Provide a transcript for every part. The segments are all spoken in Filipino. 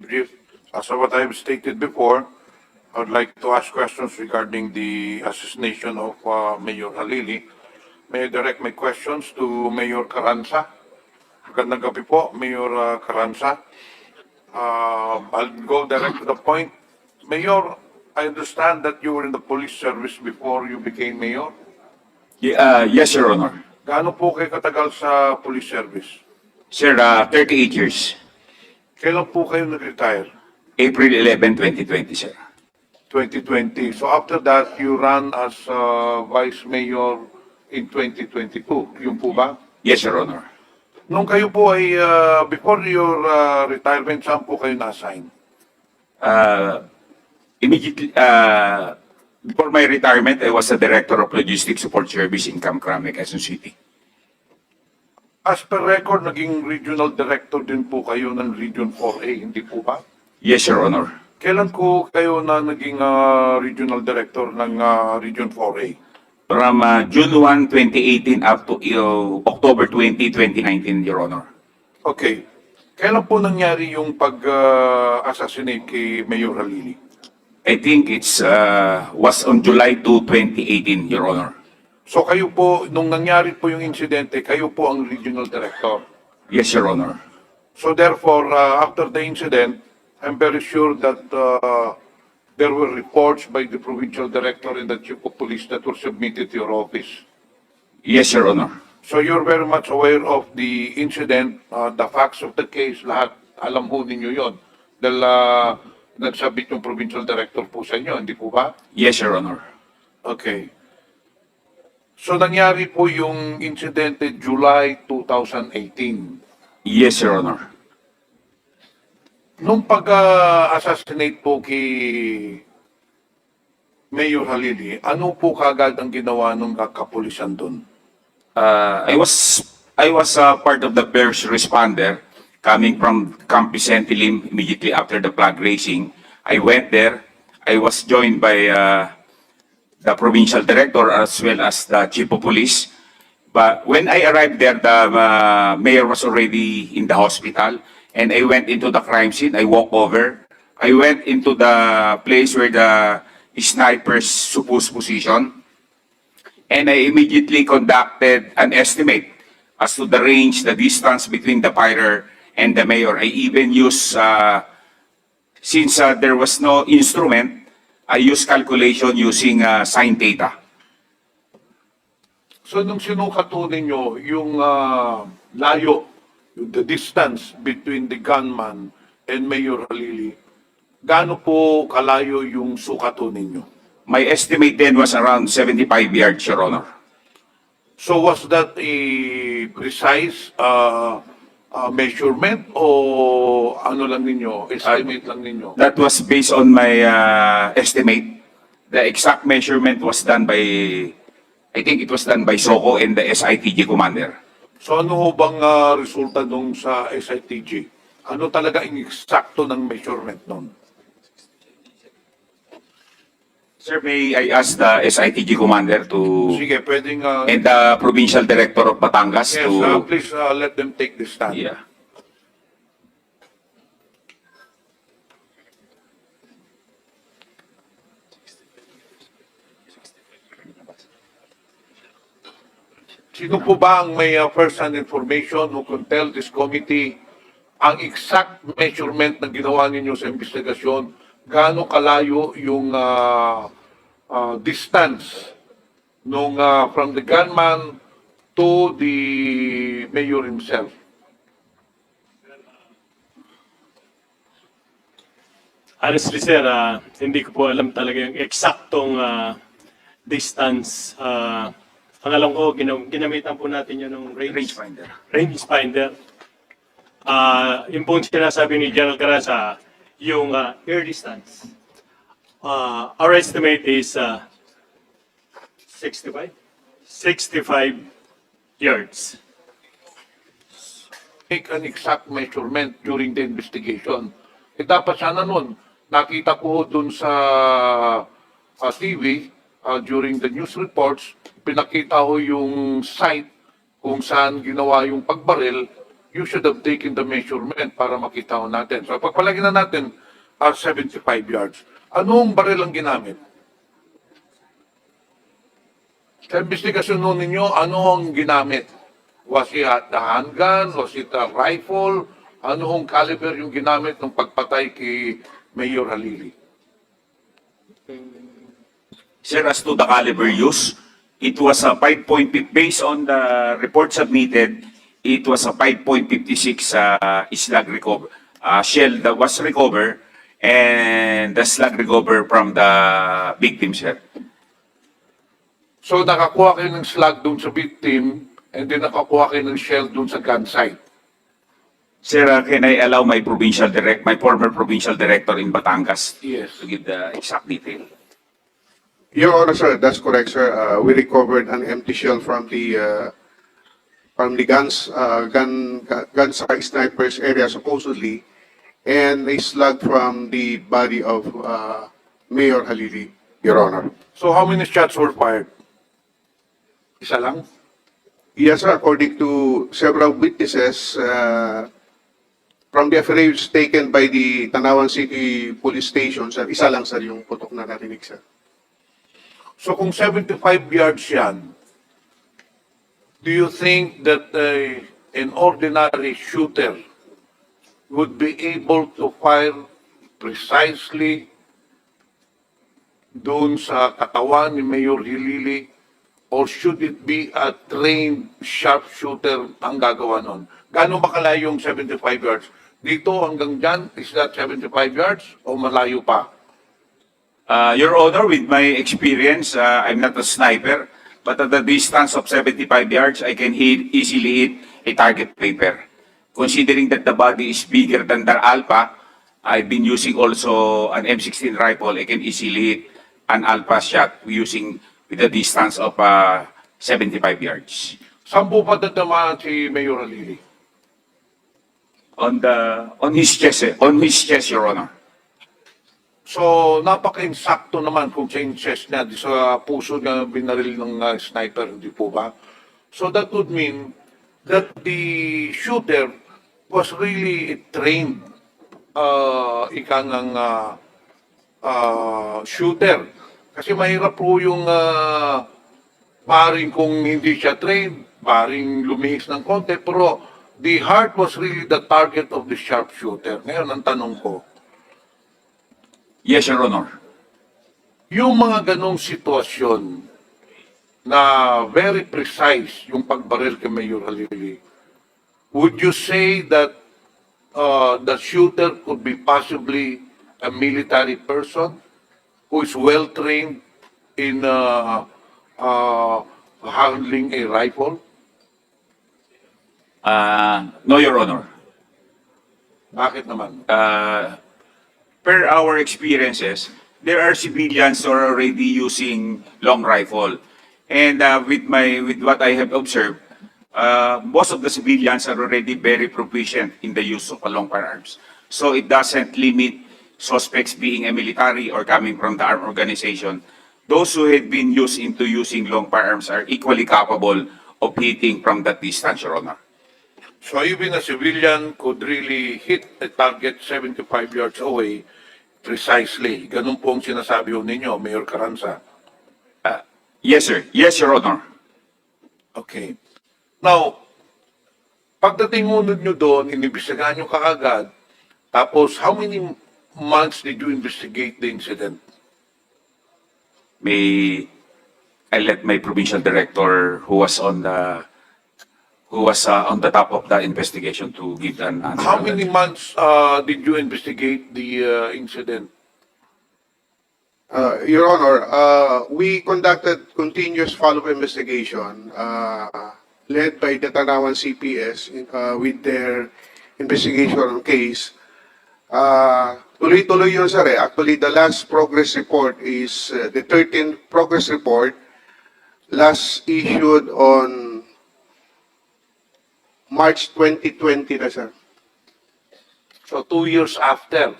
brief. As what I've stated before, I would like to ask questions regarding the assassination of Mayor Halili. May I direct my questions to Mayor Carranza? Magandang gabi po, Mayor Carranza. I'll go direct to the point. Mayor, I understand that you were in the police service before you became mayor. Yes, Your Honor. Gaano po kayo katagal sa police service? Sir, 38 years. Kailan po kayo nag-retire? April 11, 2020, sir. 2020. So after that, you ran as vice mayor in 2022. Yun po ba? Yes, Your Honor. Nung kayo po ay, before your retirement, saan po kayo na-assign? Immediately, before my retirement, I was a Director of Logistics Support Service in Camcrame, Quezon City. As per record, naging regional director din po kayo ng Region 4A, hindi po ba? Yes, Your Honor. Kailan po kayo na naging regional director ng Region 4A? From June 1, 2018 up to October 20, 2019, Your Honor. Okay. Kailan po nangyari yung pag-assassinate kay Mayor Halili? I think it's was on July 2, 2018, Your Honor. So kayo po, nung nangyari po yung insidente, kayo po ang regional director. Yes, Your Honor. So therefore, after the incident, I'm very sure that there were reports by the provincial director and the chief of police that were submitted to your office. Yes, Your Honor. So you're very much aware of the incident, the facts of the case, lahat alam ho ninyo yun. Dahil nagsabit yung provincial director po sa inyo, hindi po ba? Yes, Your Honor. Okay. So nangyari po yung incidente July 2018. Yes, Your Honor. Nung pag-assassinate po kay Mayor Halili, ano po kagad ang ginawa ng kapulisan doon? I was part of the first responder coming from Camp Vicente Lim immediately after the flag raising. I went there. I was joined by the provincial director as well as the chief of police. But when I arrived there, the mayor was already in the hospital, and I went into the crime scene. I walked over. I went into the place where the sniper's supposed position, and I immediately conducted an estimate as to the range, the distance between the firer and the mayor. I even used, since there was no instrument, I used calculation using sin theta. So nung sinukat po ninyo yung layo, the distance between the gunman and Mayor Halili, gaano po kalayo yung sukat po ninyo? My estimate then was around 75 yards, Your Honor. So was that a precise measurement o ano lang ninyo, estimate lang ninyo? That was based on my estimate. The exact measurement was done by, I think it was done by SOCO and the SITG commander. So ano ho bang resulta nung sa SITG? Ano talaga ang eksakto ng measurement nun? Sir, may I ask the SITG commander to, Sige, pwedeng... and the provincial director of Batangas yes, to, please let them take this stand. yeah. Sino po ba ang may first-hand information who can tell this committee ang exact measurement na ginawa ninyo sa investigasyon? Gaano kalayo yung distance nung from the gunman to the mayor himself? Honestly, sir, hindi ko po alam talaga yung eksaktong distance. Ang alam ko, ginamitan po natin yun ng range finder. Range finder. Yung pong sinasabi ni General Carranza, yung air distance. Our estimate is 65 yards. Make an exact measurement during the investigation. Dapat sana nun, nakita ko dun sa TV, during the news reports, pinakita ko yung site kung saan ginawa yung pagbaril, you should have taken the measurement para makita ho natin. So pagpalagay na natin 75 yards. Anong baril ang ginamit? Sa investigasyon nun ninyo, ano ang ginamit? Was it a handgun? Was it a rifle? Ano hong caliber yung ginamit ng pagpatay kay Mayor Halili? Sir, as to the caliber used, it was a 5.50, based on the report submitted, it was a 5.56 slug recover, shell that was recovered, and the slug recovered from the victim, sir. So nakakuha kayo ng slug dun sa victim and then nakakuha kayo ng shell dun sa gun site. Sir, can I allow my former provincial director in Batangas Yes. to give the exact detail? Your Honor, sir, that's correct, sir. We recovered an empty shell from the gun site snipers area supposedly, and a slug from the body of Mayor Halili, Your Honor. So how many shots were fired? Isa lang? Yes, sir. According to several witnesses, from the affidavits taken by the Tanawan City Police Station, sir, isa lang, sir, yung putok na narinig, sir. So kung 75 yards yan, do you think that an ordinary shooter would be able to fire precisely doon sa katawan ni Mayor Hilili, or should it be a trained sharpshooter ang gagawa nun? Gaano ba kalayo yung 75 yards? Dito hanggang dyan, is that 75 yards o malayo pa? Your Honor, with my experience, I'm not a sniper, but at the distance of 75 yards, I can easily hit a target paper. Considering that the body is bigger than the alpha, I've been using also an M16 rifle. I can easily hit an alpha shot with a distance of 75 yards. Saan po pa tatamaan si Mayor Halili? On his chest, Your Honor. So, napaka-insakto naman kung sa chest niya, di sa puso niya binaril ng sniper, hindi po ba? So that would mean that the shooter was really trained shooter. Kasi mahirap po yung paring kung hindi siya trained, paring lumihis ng konti, pero the heart was really the target of the sharpshooter. Ngayon, ang tanong ko, Yes, Your Honor. yung mga ganong sitwasyon na very precise yung pagbaril kay Mayor Halili, would you say that the shooter could be possibly a military person who is well trained in handling a rifle? No, Your Honor. Bakit naman? Per our experiences, there are civilians who are already using long rifle. And with what I have observed, most of the civilians are already very proficient in the use of long firearms. So it doesn't limit suspects being a military or coming from the armed organization. Those who have been used into using long firearms are equally capable of hitting from that distance, Your Honor. So even a civilian could really hit a target 75 yards away precisely. Ganun po ang sinasabi ho ninyo, Mayor Carranza. Yes, sir. Yes, Your Honor. Okay. Now, pagdating nyo doon, inimbestigahan nyo kaagad, tapos how many months did you investigate the incident? I let my provincial director who was on the top of the investigation to give an answer. How on many that. months did you investigate the incident? Your Honor, we conducted continuous follow-up investigation led by the Tanawan CPS with their investigation on case. Tuloy-tuloy yun, sir. Actually, the last progress report is the 13th progress report last issued on March 2020 na, sir. So 2 years after.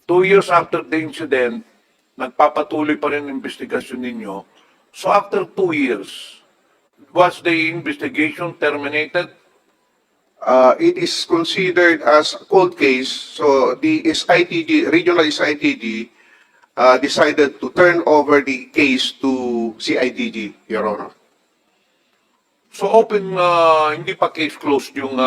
2 years after the incident, nagpapatuloy pa rin ang investigasyon ninyo. So after 2 years, was the investigation terminated? it is considered as a cold case. So the SITG, regional SITG, decided to turn over the case to CIDG, Your Honor. So open, hindi pa case closed yung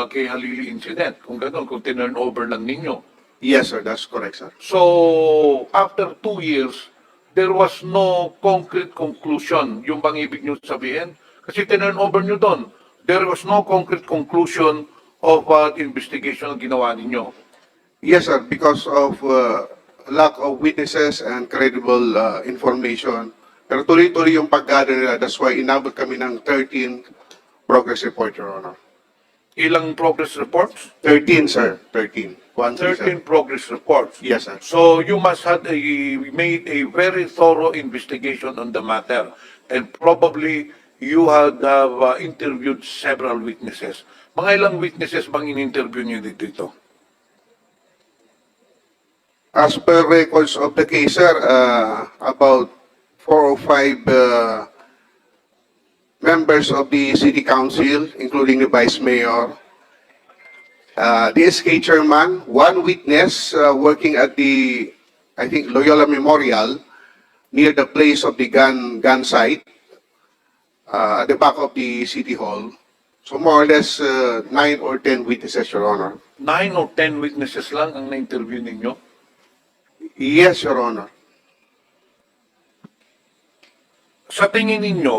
kay Halili incident. Kung gano'n, kung tinurn over lang ninyo. Yes, sir. That's correct, sir. So, after 2 years, there was no concrete conclusion. Yung bang ibig nyo sabihin? Kasi tinurn over nyo doon. There was no concrete conclusion of the investigation na ginawa ninyo. Yes, sir. Because of lack of witnesses and credible information. Pero tuloy-tuloy yung pag-gather nila. That's why inabot kami ng 13 progress report, Your Honor. Ilang progress reports? 13, sir. 13. 13 progress reports. Yes, sir. So you must have made a very thorough investigation on the matter, and probably you had interviewed several witnesses. Mga ilang witnesses bang in-interview niyo dito? As per records of the case, sir, about 4 or 5 members of the city council, including the vice mayor, the SK chairman, one witness working at the, I think, Loyola Memorial, near the place of the gun site, at the back of the city hall. So more or less 9 or 10 witnesses, Your Honor. 9 or 10 witnesses lang ang na-interview ninyo? Yes, Your Honor. Sa tingin ninyo,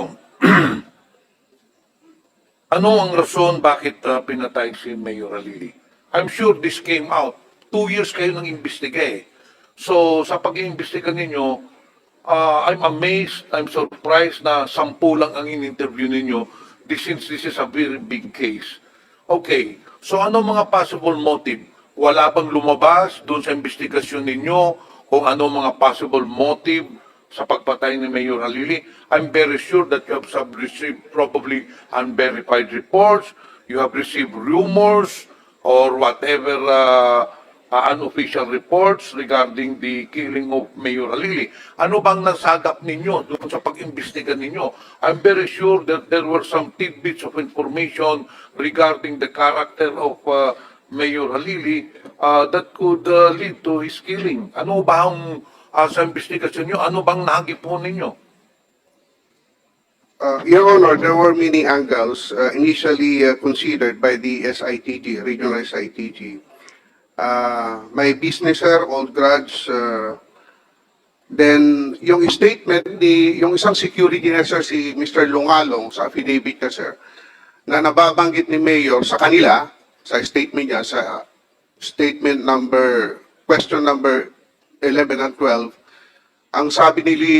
ano ang rason bakit pinatay si Mayor Halili? I'm sure this came out. 2 years kayo nang imbestiga eh. So, sa pag-iimbestiga ninyo, I'm amazed, I'm surprised na 10 lang ang in-interview ninyo since this is a very big case. Okay, so ano mga possible motive? Wala bang lumabas doon sa investigasyon ninyo kung ano mga possible motive sa pagpatay ni Mayor Halili? I'm very sure that you have received probably unverified reports, you have received rumors, or whatever unofficial reports regarding the killing of Mayor Halili. Ano bang nasagap ninyo doon sa pag-imbestiga ninyo? I'm very sure that there were some tidbits of information regarding the character of Mayor Halili that could lead to his killing. Ano ba ang sa investigasyon nyo, ano bang nahagipon ninyo? Your Honor, there were many angles initially considered by the SITG, regional SITG. My business, sir, old grudge. Then, yung statement ni, yung isang security na, sir, si Mr. Lungalong, sa affidavit niya, sir, na nababanggit ni Mayor sa kanila, sa statement niya, sa statement number, question number 11 and 12, ang sabi nili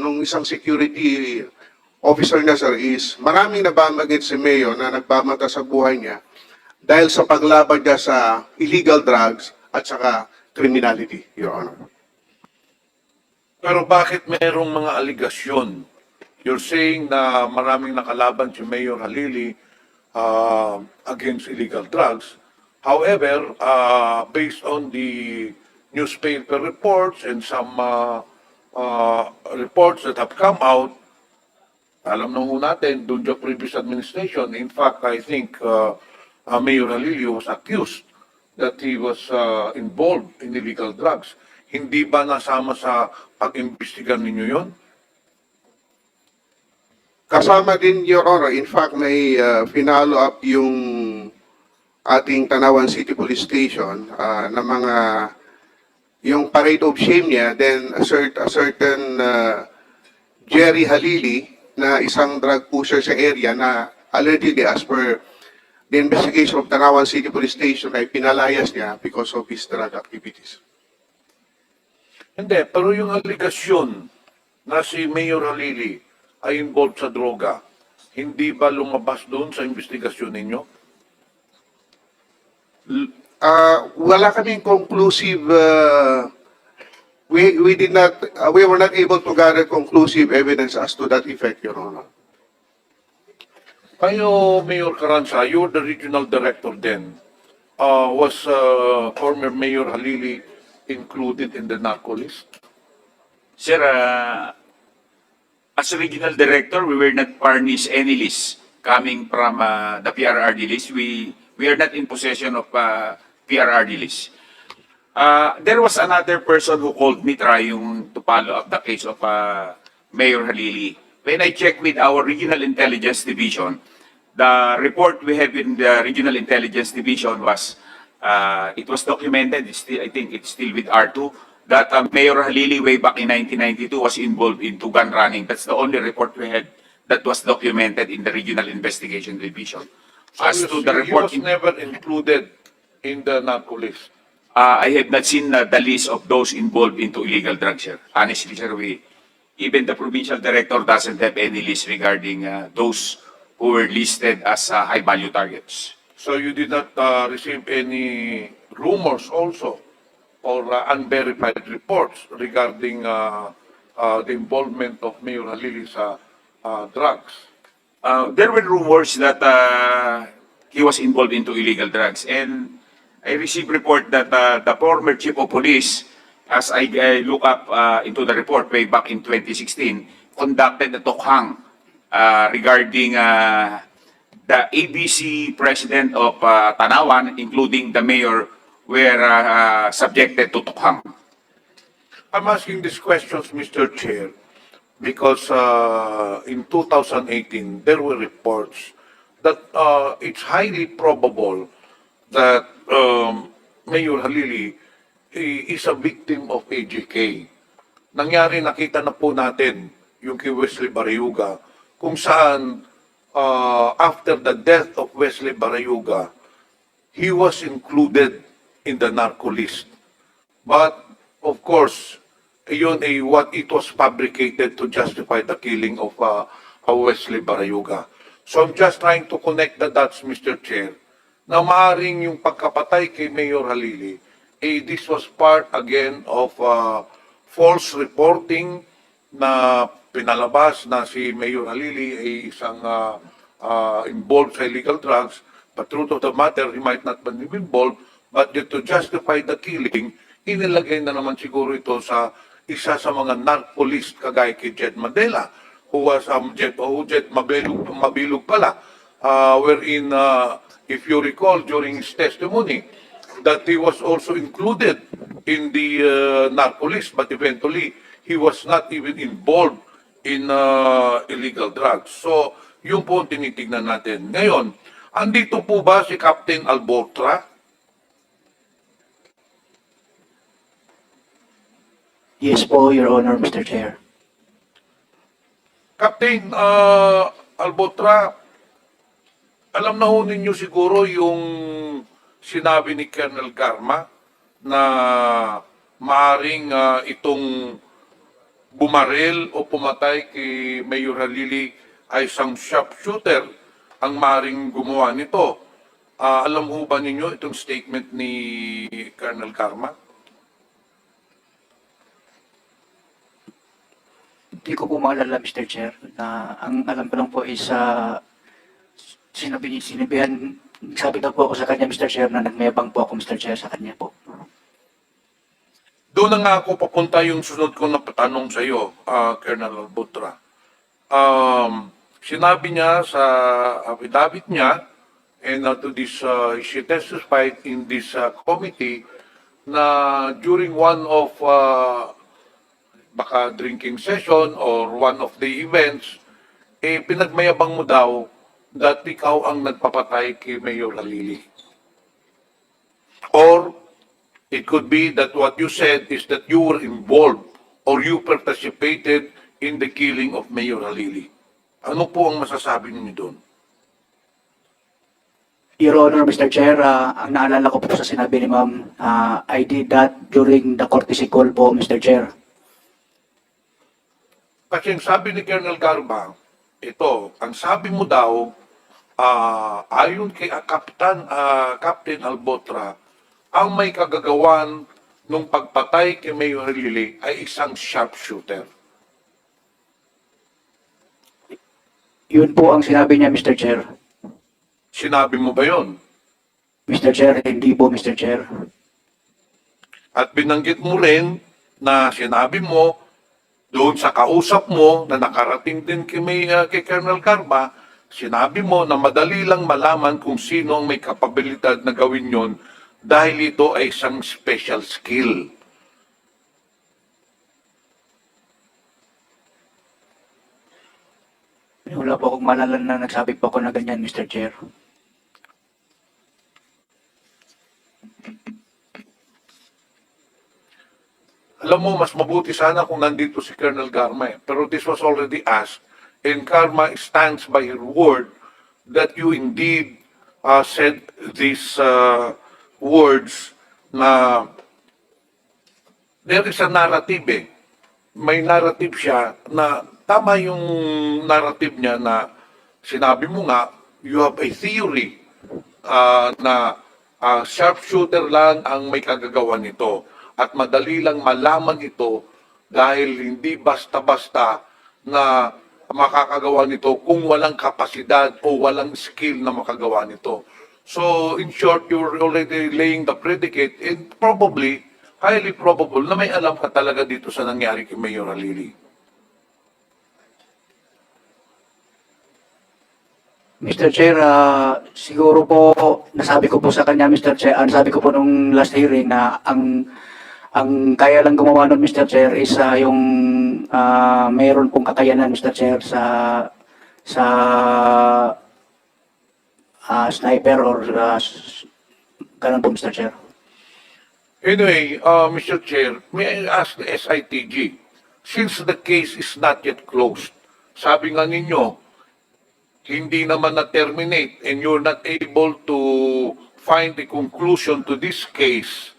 nung isang security officer niya, sir, is maraming nababanggit si Mayor na nagbamata sa buhay niya dahil sa paglaban niya sa illegal drugs at saka criminality, Your Honor. Pero bakit merong mga aligasyon? You're saying na maraming nakalaban si Mayor Halili against illegal drugs. However, based on the newspaper reports and some reports that have come out, alam na ho natin, doon sa previous administration, in fact, I think Mayor Halili was accused that he was involved in illegal drugs. Hindi ba nasama sa pag-imbestigan ninyo yon? Kasama din, Your Honor. In fact, may finalo up yung ating Tanawan City Police Station na mga yung parade of shame niya, then a certain Jerry Halili na isang drug pusher sa area na allegedly as per the investigation of Tanawan City Police Station ay pinalayas niya because of his drug activities. Hindi, pero yung aligasyon na si Mayor Halili ay involved sa droga, hindi ba lumabas doon sa investigasyon ninyo? Wala kaming conclusive we were not able to gather conclusive evidence as to that effect, Your Honor. Kayo, Mayor Carranza, you're the regional director then. Was former Mayor Halili included in the narco list? Sir, as regional director, we were not furnished any list coming from the PRRD list. We We are not in possession of PRRD list. There was another person who called me trying to follow up the case of Mayor Halili. When I checked with our Regional Intelligence Division, the report we have in the Regional Intelligence Division was, it was documented, it's still, I think it's still with R2, that Mayor Halili way back in 1992 was involved in two gun running. That's the only report we had that was documented in the Regional Investigation Division. As to the He report, was never included in the narco list. I have not seen the list of those involved into illegal drugs, sir. Honestly, sir, even the provincial director doesn't have any list regarding those who were listed as high-value targets. So you did not receive any rumors also or unverified reports regarding the involvement of Mayor Halili sa drugs. There were rumors that he was involved into illegal drugs, and I received report that the former chief of police, as I look up into the report way back in 2016, conducted a tokhang regarding the ABC president of Tanawan, including the mayor, were subjected to tokhang. I'm asking these questions, Mr. Chair, because in 2018, there were reports that it's highly probable that Mayor Halili is a victim of AGK. Nangyari, nakita na po natin yung kay Wesley Barayuga, kung saan after the death of Wesley Barayuga, he was included in the narco list. But, of course, yun ay what it was fabricated to justify the killing of Wesley Barayuga. So I'm just trying to connect the dots, Mr. Chair, na maaring yung pagkapatay kay Mayor Halili, this was part again of false reporting na pinalabas na si Mayor Halili ay isang involved sa illegal drugs, but truth of the matter, he might not be involved, but to justify the killing, inilagay na naman siguro ito sa isa sa mga narco list kagaya kay Jed Madela, who was Jed Mabilog pala, wherein if you recall during his testimony, that he was also included in the narco list, but eventually he was not even involved in illegal drugs. So, yun po ang tinitignan natin. Ngayon, andito po ba si Captain Albotra? Yes po, Your Honor, Mr. Chair. Captain Albotra, alam na ho ninyo siguro yung sinabi ni Colonel Garma na maaring itong bumaril o pumatay kay Mayor Halili ay isang sharpshooter ang maaring gumawa nito. Alam ho ba ninyo itong statement ni Colonel Garma? Hindi ko po maalala, Mr. Chair, na ang alam ko lang po is sinabihan, sabi daw po ako sa kanya, Mr. Chair, na nagmayabang po ako, Mr. Chair, sa kanya po. Doon na nga ako papunta yung sunod ko na patanong sa iyo, Colonel Albotra. Sinabi niya sa affidavit niya, and to this, she testified in this committee, na during one of baka drinking session or one of the events, pinagmayabang mo daw that ikaw ang nagpapatay kay Mayor Halili. Or it could be that what you said is that you were involved or you participated in the killing of Mayor Halili. Ano po ang masasabi niyo doon? Your Honor, Mr. Chair, ang naalala ko po sa sinabi ni Ma'am, I did that during the courtesy call po, Mr. Chair. Kasi ang sabi ni Colonel Garba, ito, ang sabi mo daw, ayon kay Captain Albotra, ang may kagagawan nung pagpatay kay Mayor Halili ay isang sharpshooter. Yun po ang sinabi niya, Mr. Chair. Sinabi mo ba yon? Mr. Chair, hindi po, Mr. Chair. At binanggit mo rin na sinabi mo doon sa kausap mo na nakarating din kay Colonel Garba Sinabi mo na madali lang malaman kung sino ang may kapabilidad na gawin yon dahil ito ay isang special skill. Wala po akong malalan na nagsabi po ako na ganyan, Mr. Chair. Alam mo, mas mabuti sana kung nandito si Colonel Garma eh. Pero this was already asked, and Karma stands by her word that you indeed said these words na there is a narrative eh. May narrative siya na tama yung narrative niya na sinabi mo nga, you have a theory na sharpshooter lang ang may kagagawa nito. At madali lang malaman ito dahil hindi basta-basta na makakagawa nito kung walang kapasidad o walang skill na makagawa nito. So, in short, you're already laying the predicate and probably, highly probable na may alam ka talaga dito sa nangyari kay Mayor Halili. Mr. Chair, siguro po, nasabi ko po sa kanya, Mr. Chair, nasabi ko po nung last hearing na ang kaya lang gumawa nun, Mr. Chair, is yung mayroon pong kakayanan, Mr. Chair, sa sniper or ganun po, Mr. Chair. Anyway, Mr. Chair, may I ask the SITG, since the case is not yet closed, sabi nga ninyo, hindi naman na-terminate and you're not able to find a conclusion to this case,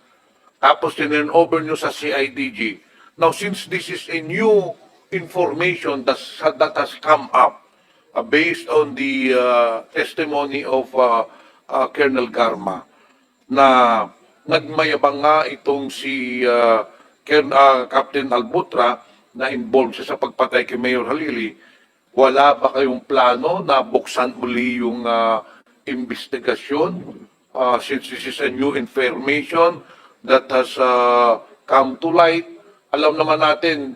tapos tinurn over nyo sa CIDG. Now, since this is a new information that has come up based on the testimony of Colonel Garma, na nagmayabang nga itong si Captain Albotra na involved siya sa pagpatay kay Mayor Halili, wala ba kayong plano na buksan uli yung investigasyon since this is a new information that has come to light? Alam naman natin,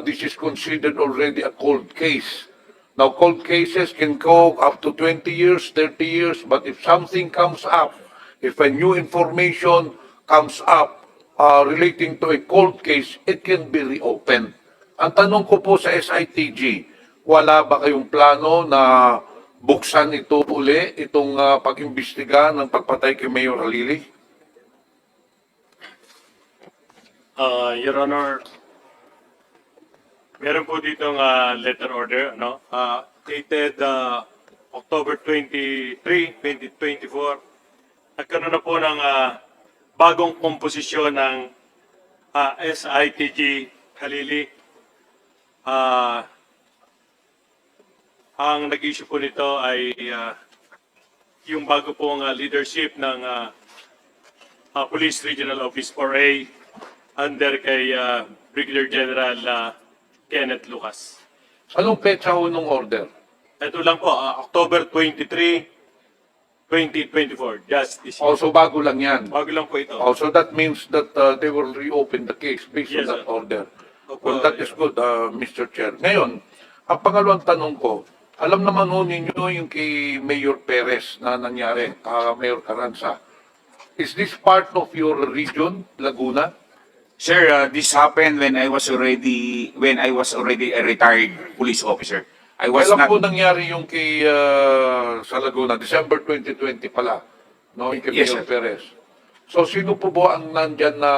this is considered already a cold case. Now, cold cases can go up to 20 years, 30 years, but if something comes up, if a new information comes up relating to a cold case, it can be reopened. Ang tanong ko po sa SITG, wala ba kayong plano na buksan ito uli, itong pag-imbestiga ng pagpatay kay Mayor Halili? Your Honor, meron po ditong letter order, no? Dated October 23, 2024. Nagkaroon na po ng bagong komposisyon ng SITG Halili. Ang nag-issue po nito ay yung bago pong leadership ng Police Regional Office 4A under kay Brigadier General Kenneth Lucas. Anong petsa ho nung order? Ito lang po, October 23, 2024, just this year. Also, bago lang yan. Bago lang po ito. Also, that means that they will reopen the case based Yes, on that sir. order. Opo, Well, that is good, Mr. Chair. Ngayon, ang pangalawang tanong ko, alam naman ho ninyo yung kay Mayor Perez na nangyari, Mayor Carranza. Is this part of your region, Laguna? Sir, this happened when I was already a retired police officer. I was Kailan not. po nangyari yung kay sa Laguna? December 2020 pala, no? Yung kay Yes, Mayor sir. Perez. So, sino po ang nandyan na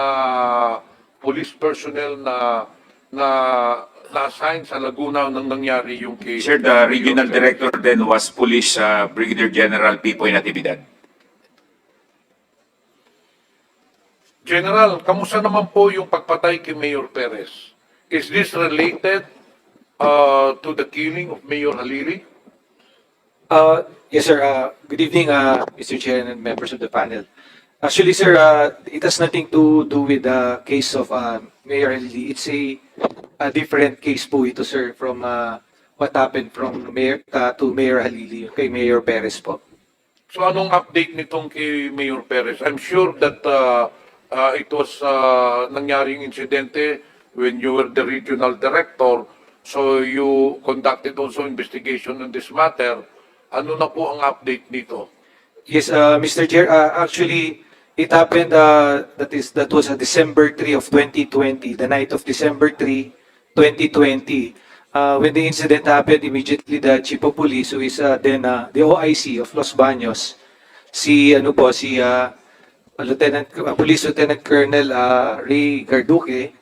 police personnel na na-assign sa Laguna nang nangyari yung kay... Sir, the regional director then was Police Brigadier General Pipoy Natividad. General, kamusta naman po yung pagpatay kay Mayor Perez? Is this related to the killing of Mayor Halili? Yes, sir. Good evening, Mr. Chair and members of the panel. Actually, sir, it has nothing to do with the case of Mayor Halili. It's a different case po ito, sir, from what happened from Mayor to Mayor Halili, kay Mayor Perez po. So anong update nitong kay Mayor Perez? I'm sure that it was nangyaring insidente when you were the regional director, so you conducted also investigation on this matter. Ano na po ang update dito? Yes, Mr. Chair, actually, it happened, that was December 3 of 2020, the night of December 3, 2020. When the incident happened, immediately the Chief of Police, who is then the OIC of Los Baños, si Police Lieutenant Colonel Ray Garduque,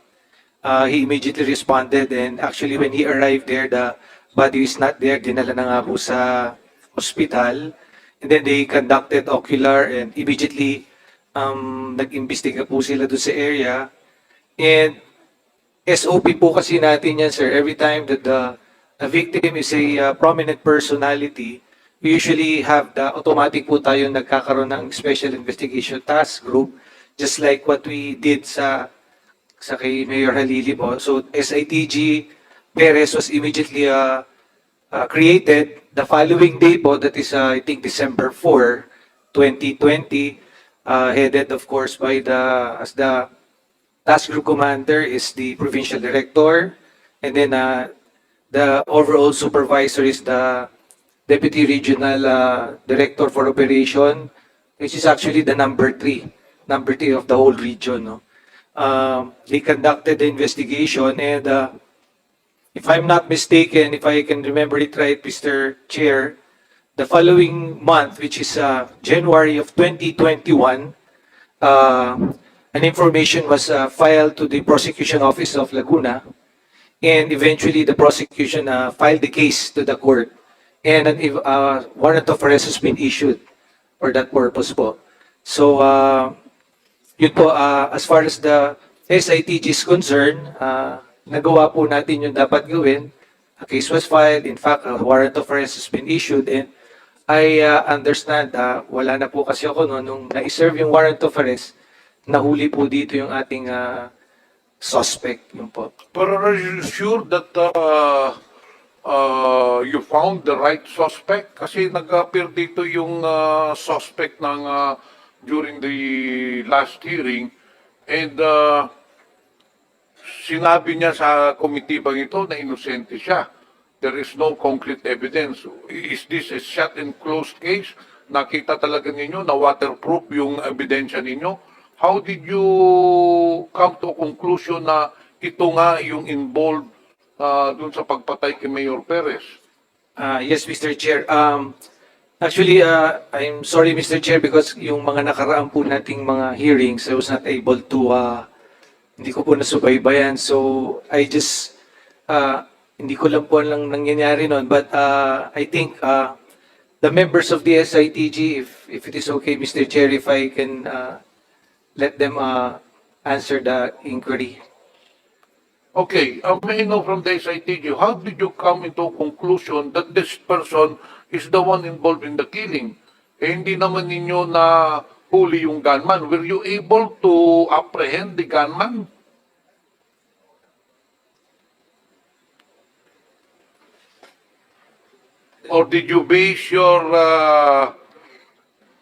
he immediately responded, and actually when he arrived there, the body is not there, dinala na nga po sa hospital, and then they conducted ocular and immediately nag-imbestiga po sila doon sa area, and SOP po kasi natin yan, sir, every time that the victim is a prominent personality, we usually have the automatic po tayo nagkakaroon ng Special Investigation Task Group, just like what we did sa kay Mayor Halili po. So SITG Perez was immediately created the following day po, that is I think December 4, 2020, headed of course by as the task group commander is the provincial director, and then the overall supervisor is the deputy regional director for operation, which is actually the number three of the whole region. No? They conducted the investigation, and if I'm not mistaken, if I can remember it right, Mr. Chair, the following month, which is January of 2021, an information was filed to the prosecution office of Laguna, and eventually the prosecution filed the case to the court, and an warrant of arrest has been issued for that purpose po. So, yun po, as far as the SITG is concerned, nagawa po natin yung dapat gawin. A case was filed. In fact, a warrant of arrest has been issued, and I understand, wala na po kasi ako no, nung na-serve yung warrant of arrest, nahuli po dito yung ating suspect. Yun po. But are you sure that you found the right suspect? Kasi nag-appear dito yung suspect ng during the last hearing, and sinabi niya sa komitibang ito na inosente siya. There is no concrete evidence. Is this a shut and closed case? Nakita talaga ninyo na waterproof yung ebidensya ninyo? How did you come to a conclusion na ito nga yung involved dun sa pagpatay kay Mayor Perez? Yes, Mr. Chair. Actually, I'm sorry, Mr. Chair, because yung mga nakaraan po nating mga hearings, I was not able to, hindi ko po nasubaybayan. So, I just, hindi ko lang po lang nangyayari nun. But I think the members of the SITG, if it is okay, Mr. Chair, if I can let them answer the inquiry. Okay, may I know from the SITG, how did you come into a conclusion that this person is the one involved in the killing? Eh, hindi naman ninyo na huli yung gunman. Were you able to apprehend the gunman? Or did you base your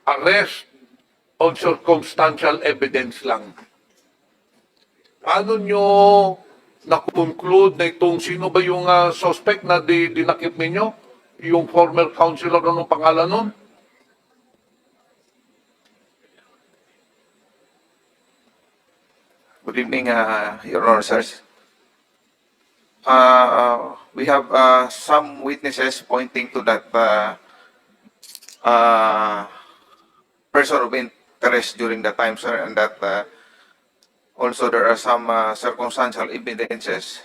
arrest on circumstantial evidence lang? Paano nyo na-conclude na itong sino ba yung suspect na dinakip ninyo? Yung former councilor, anong pangalan nun? Good evening, Your Honor, sirs. We have some witnesses pointing to that person of interest during the time, sir, and that also there are some circumstantial evidences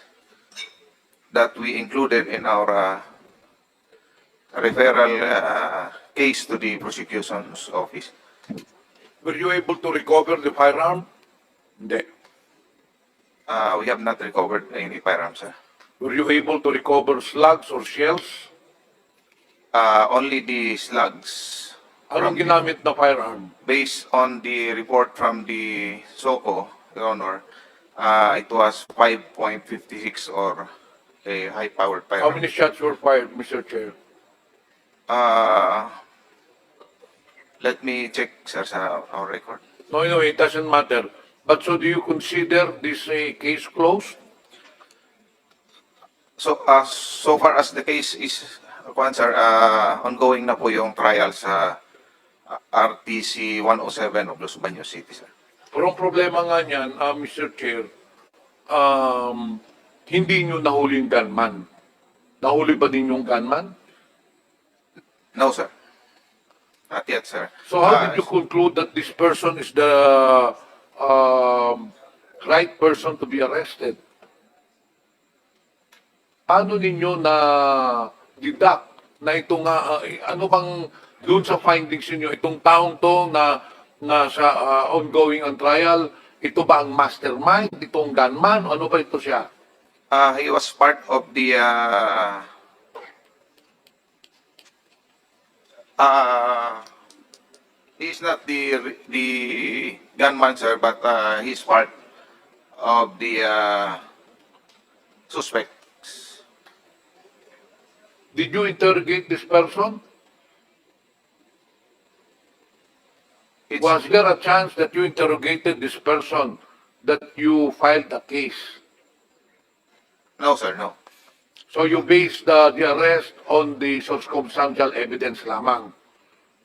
that we included in our referral case to the prosecution's office. Were you able to recover the firearm? Hindi. We have not recovered any firearms, sir. Were you able to recover slugs or shells? Only the slugs. Anong ginamit na firearm? Based on the report from the SOCO, Your Honor, it was 5.56 or a high-powered How firearm. many shots were fired, Mr. Chair? Let me check, sir, sa our record. No, it doesn't matter. But so do you consider this a case closed? So, so far as the case is Kwan, sir, ongoing na po yung trial sa RTC 107 of Los Baños City, sir. Pero ang problema nga niyan, Mr. Chair, hindi nyo nahuli yung gunman. Nahuli ba din yung gunman? No, sir. Not yet, sir. So how did you conclude that this person is the right person to be arrested? Paano ninyo na deduct na ito nga, ano bang doon sa findings niyo itong taong to na nasa ongoing ang trial, ito ba ang mastermind, itong gunman, ano ba ito siya? He was part of the he's not the gunman, sir, but he's part of the suspects. Did you interrogate this person? It's, Was there a chance that you interrogated this person, that you filed a case? no, sir, no. So you based the arrest on the circumstantial evidence lamang,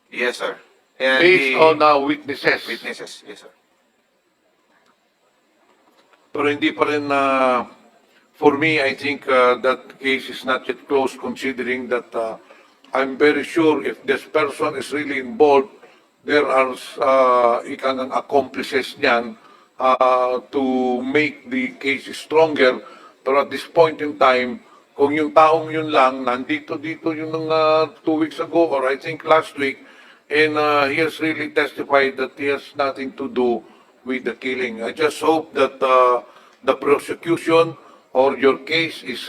Yes, sir. And based the on witnesses. witnesses, yes, sir. Pero hindi pa rin, for me, I think that case is not yet closed, considering that I'm very sure if this person is really involved, there are ikang accomplices niyan to make the case stronger. Pero at this point in time, kung yung taong yun lang, nandito yung 2 weeks ago, or I think last week, and he has really testified that he has nothing to do with the killing. I just hope that the prosecution or your case is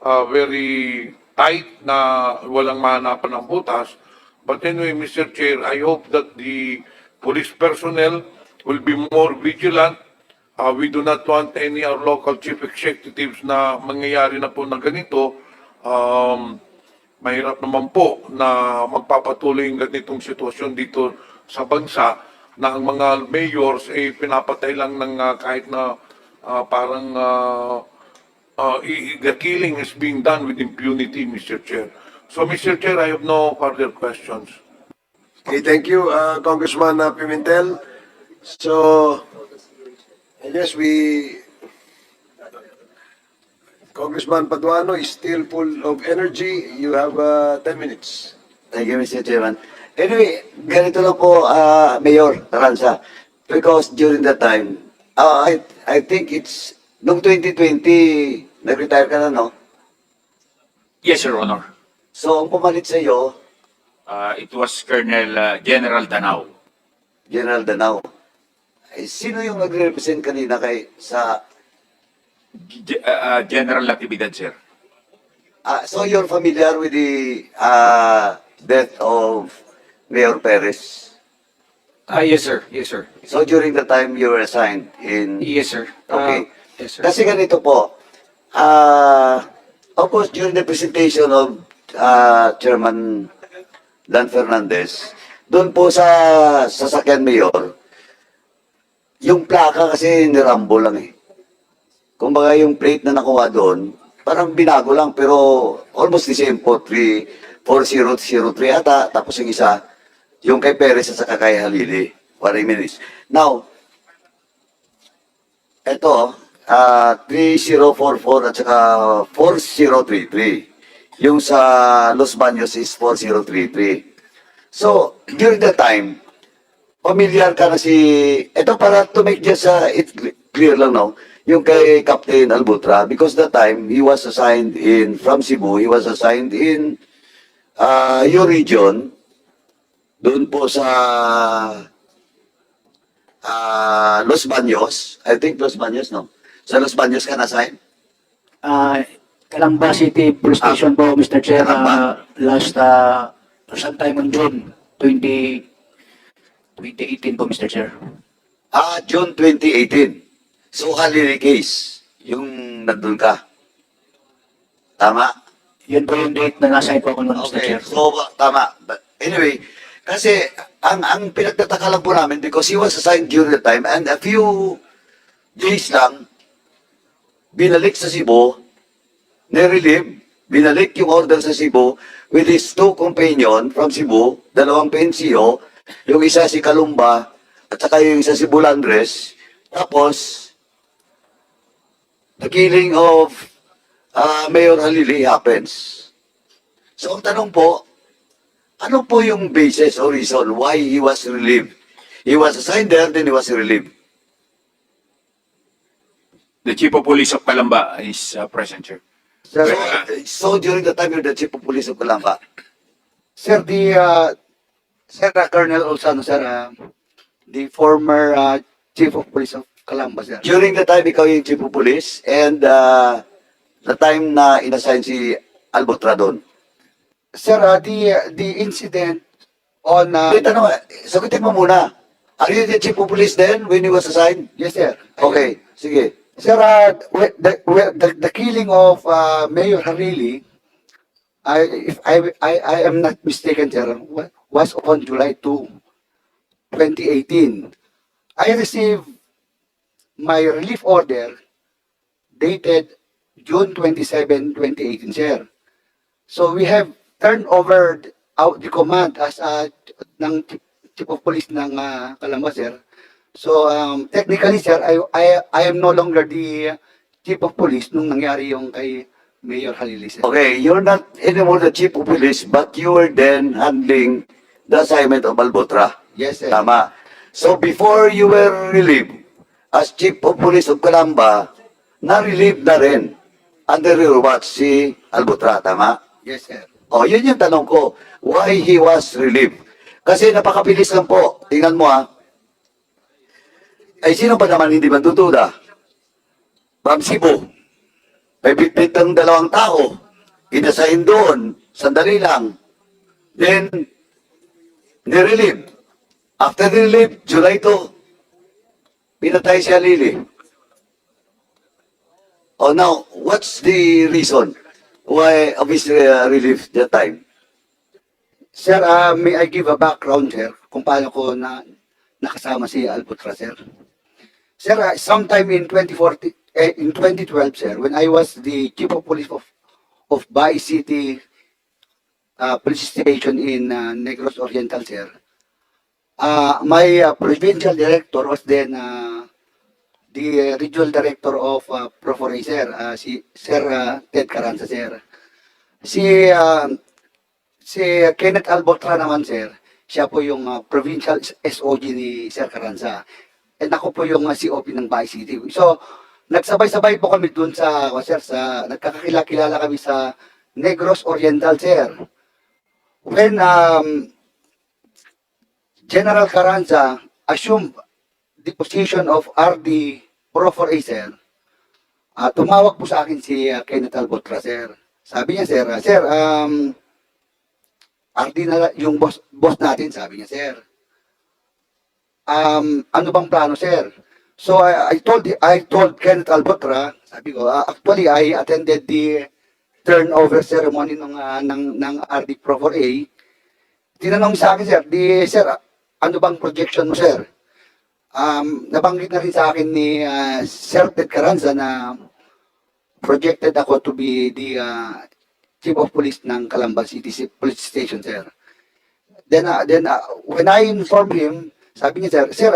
very tight, na walang mahanapan ng butas. But anyway, Mr. Chair, I hope that the police personnel will be more vigilant. We do not want any our local chief executives na mangyayari na po na ganito. Mahirap naman po na magpapatuloy yung ganitong sitwasyon dito sa bansa, na ang mga mayors pinapatay lang ng kahit na parang the killing is being done with impunity, Mr. Chair. So, Mr. Chair, I have no further questions. Okay, thank you, Congressman Pimentel. So, I guess Congressman Paduano is still full of energy. You have 10 minutes. Thank you, Mr. Chairman. Anyway, ganito lang po, Mayor Taranza, because during that time, I think it's, noong 2020, nag-retire ka na, no? Yes, Your Honor. So, ang pumalit sa iyo, It was Colonel General Danao. General Danao. Sino yung nagre-represent kanina sa... General Natividad, sir. So, you're familiar with the death of Mayor Perez? Yes, sir. Yes, sir. So, during the time you were assigned in... Yes, sir. Okay. Yes, sir. Kasi ganito po, of course, during the presentation of Chairman Dan Fernandez, doon po sa sasakyan Mayor, yung plaka kasi nirambo lang eh. Kumbaga yung plate na nakuha doon, parang binago lang, pero almost the same po, 4003 ata, tapos yung isa, yung kay Perez at saka kay Halili, 40 minutes. Now, eto, 3044 at saka 4033. Yung sa Los Baños is 4033. So, during that time, familiar ka na ito para to make just it clear lang, no? Yung kay Captain Albotra, because that time, he was assigned from Cebu, he was assigned in your region, doon po sa Los Baños, I think Los Baños, no? Sa Los Baños ka na-assign? Calamba City Police Station po, Mr. Chair, Calamba. last sometime in June 2018 po, Mr. Chair. June 2018. So, Halili case, yung nandun ka. Tama? Yun po yung date na nasa po ako noon, Mr. Okay, Chair. so, tama. But anyway, kasi, ang pinagtataka lang po namin, because he was assigned during the time, and a few days lang, binalik sa Cebu, nirelieve, binalik yung order sa Cebu with his two companion from Cebu, dalawang PNCO, yung isa si Kalumba, at saka yung isa si Bulandres. Tapos, the killing of Mayor Halili happens. So, ang tanong po, ano po yung basis or reason why he was relieved? He was assigned there, then he was relieved. The Chief of Police of Calamba is present, sir. Sir, So, during the time you're the Chief of Police of Calamba, sir, Sir Colonel Olsano, sir, the former Chief of Police of Calamba, sir. during the time ikaw yung Chief of Police, and the time na inassign si Albotra doon. Sir, the incident on... Wait, sagutin mo muna. Are you the Chief of Police then when he was assigned? yes, sir. Okay, sige. Sir, the killing of Mayor Harili, if I am not mistaken, sir, was on July 2, 2018. I received my relief order dated June 27, 2018, sir. So we have turned over out the command as ng Chief of Police ng Calamba, sir. So technically, sir, I am no longer the Chief of Police nung nangyari yung kay Mayor Halili, sir. Okay, you're not anymore the Chief of Police, but you were then handling the assignment of Albotra. Yes, sir. Tama. So before you were relieved as Chief of Police of Calamba, na-relieve na rin under your watch si Albotra, tama? Yes, sir. O, yun yung tanong ko. Why he was relieved? Kasi napakabilis lang po. Tingnan mo Ay, sino ba naman hindi mandududa? From Cebu. May bitbit ng dalawang tao. Inasahin doon. Sandali lang. Then, nirelieve. After nirelieve, July 2, pinatay si Halili. Oh, now, what's the reason why of his relief that time? Sir, may I give a background, sir, kung paano ko nakasama si Albotra, sir? Sir, sometime in 2012, sir, when I was the Chief of Police of Baay City Police Station in Negros Oriental, sir, my provincial director was then the regional director of Pro4A, sir, si Sir Ted Carranza, sir. Si Kenneth Albotra naman, sir, siya po yung provincial SOG ni Sir Carranza. And ako po yung COP ng Baay City. So, nagsabay-sabay po kami dun sir, nagkakakilala kami sa Negros Oriental, sir. When General Carranza assumed the position of RD Pro4A, sir, tumawag po sa akin si Kenneth Albotra, sir. Sabi niya, sir, RD na yung boss natin, sabi niya, sir. Ano bang plano, sir? So I told Kenneth Albotra, sabi ko, actually I attended the turnover ceremony ng RD Pro4A. Tinanong sa akin, sir, sir, ano bang projection mo, sir? Nabanggit na rin sa akin ni Sir Ted Carranza na projected ako to be the Chief of Police ng Calamba City Police Station, sir. Then when I informed him, sabi niya, sir,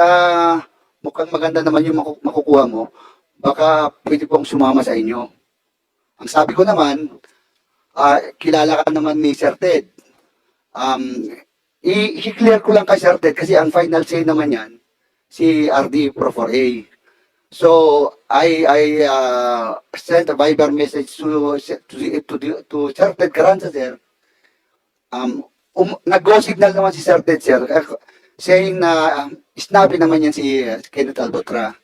mukhang maganda naman yung makukuha mo. Baka pwede pong sumama sa inyo. Ang sabi ko naman, kilala ka naman ni Sir Ted. I-clear ko lang kay Sir Ted kasi ang final say naman yan, si RD Pro4A. So, I sent a Viber message to Sir Ted Carranza, sir. Nag-go signal naman si Sir Ted, sir, saying na snappy naman yan si Kenneth Albotra.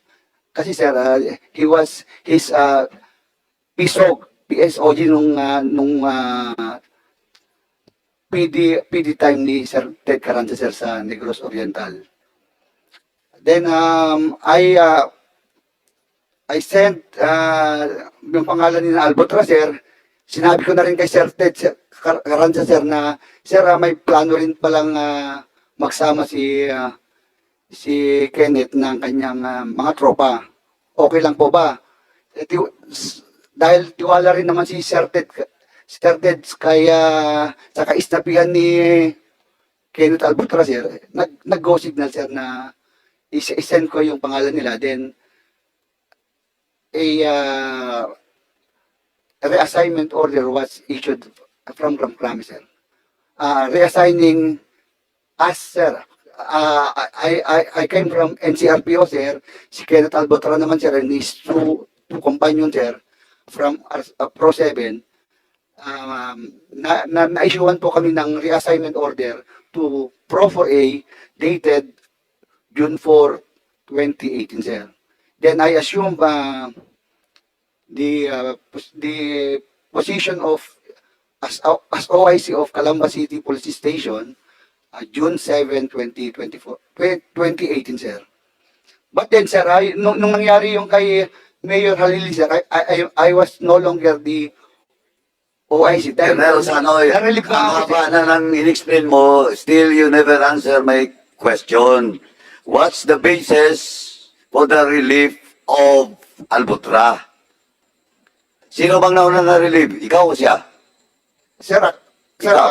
Kasi, sir, his PSOG nung PD time ni Sir Ted Carranza, sir, sa Negros Oriental. Then, I sent yung pangalan ni Albotra, sir. Sinabi ko na rin kay Sir Ted Carranza, sir, na, sir, may plano rin palang magsama si Kenneth ng kanyang mga tropa. Okay lang po ba? Dahil tiwala rin naman si Sir Ted Sir Ted, kaya sa kaistapihan ni Kenneth Albotra, sir, nag-go signal, sir, na i-send ko yung pangalan nila. Then, a reassignment order was issued from Kram, sir. Reassigning us, sir. I came from NCRPO, sir. Si Kenneth Albotra naman, sir, and his two companions, sir, from Pro 7. Na-issuean po kami ng reassignment order to Pro 4A dated June 4, 2018, sir. Then I assume the position of as OIC of Calamba City Police Station, June 7, 2018, sir. But then, sir, nung nangyari yung kay Mayor Halili, sir, I was no longer the OIC. Colonel Sanoy, Na-relieve na ang ako, haba sir. na nang in-explain mo, still you never answer my question. What's the basis for the relief of Albotra? Sino bang nauna na-relieve? Ikaw o siya? Sir, Siya.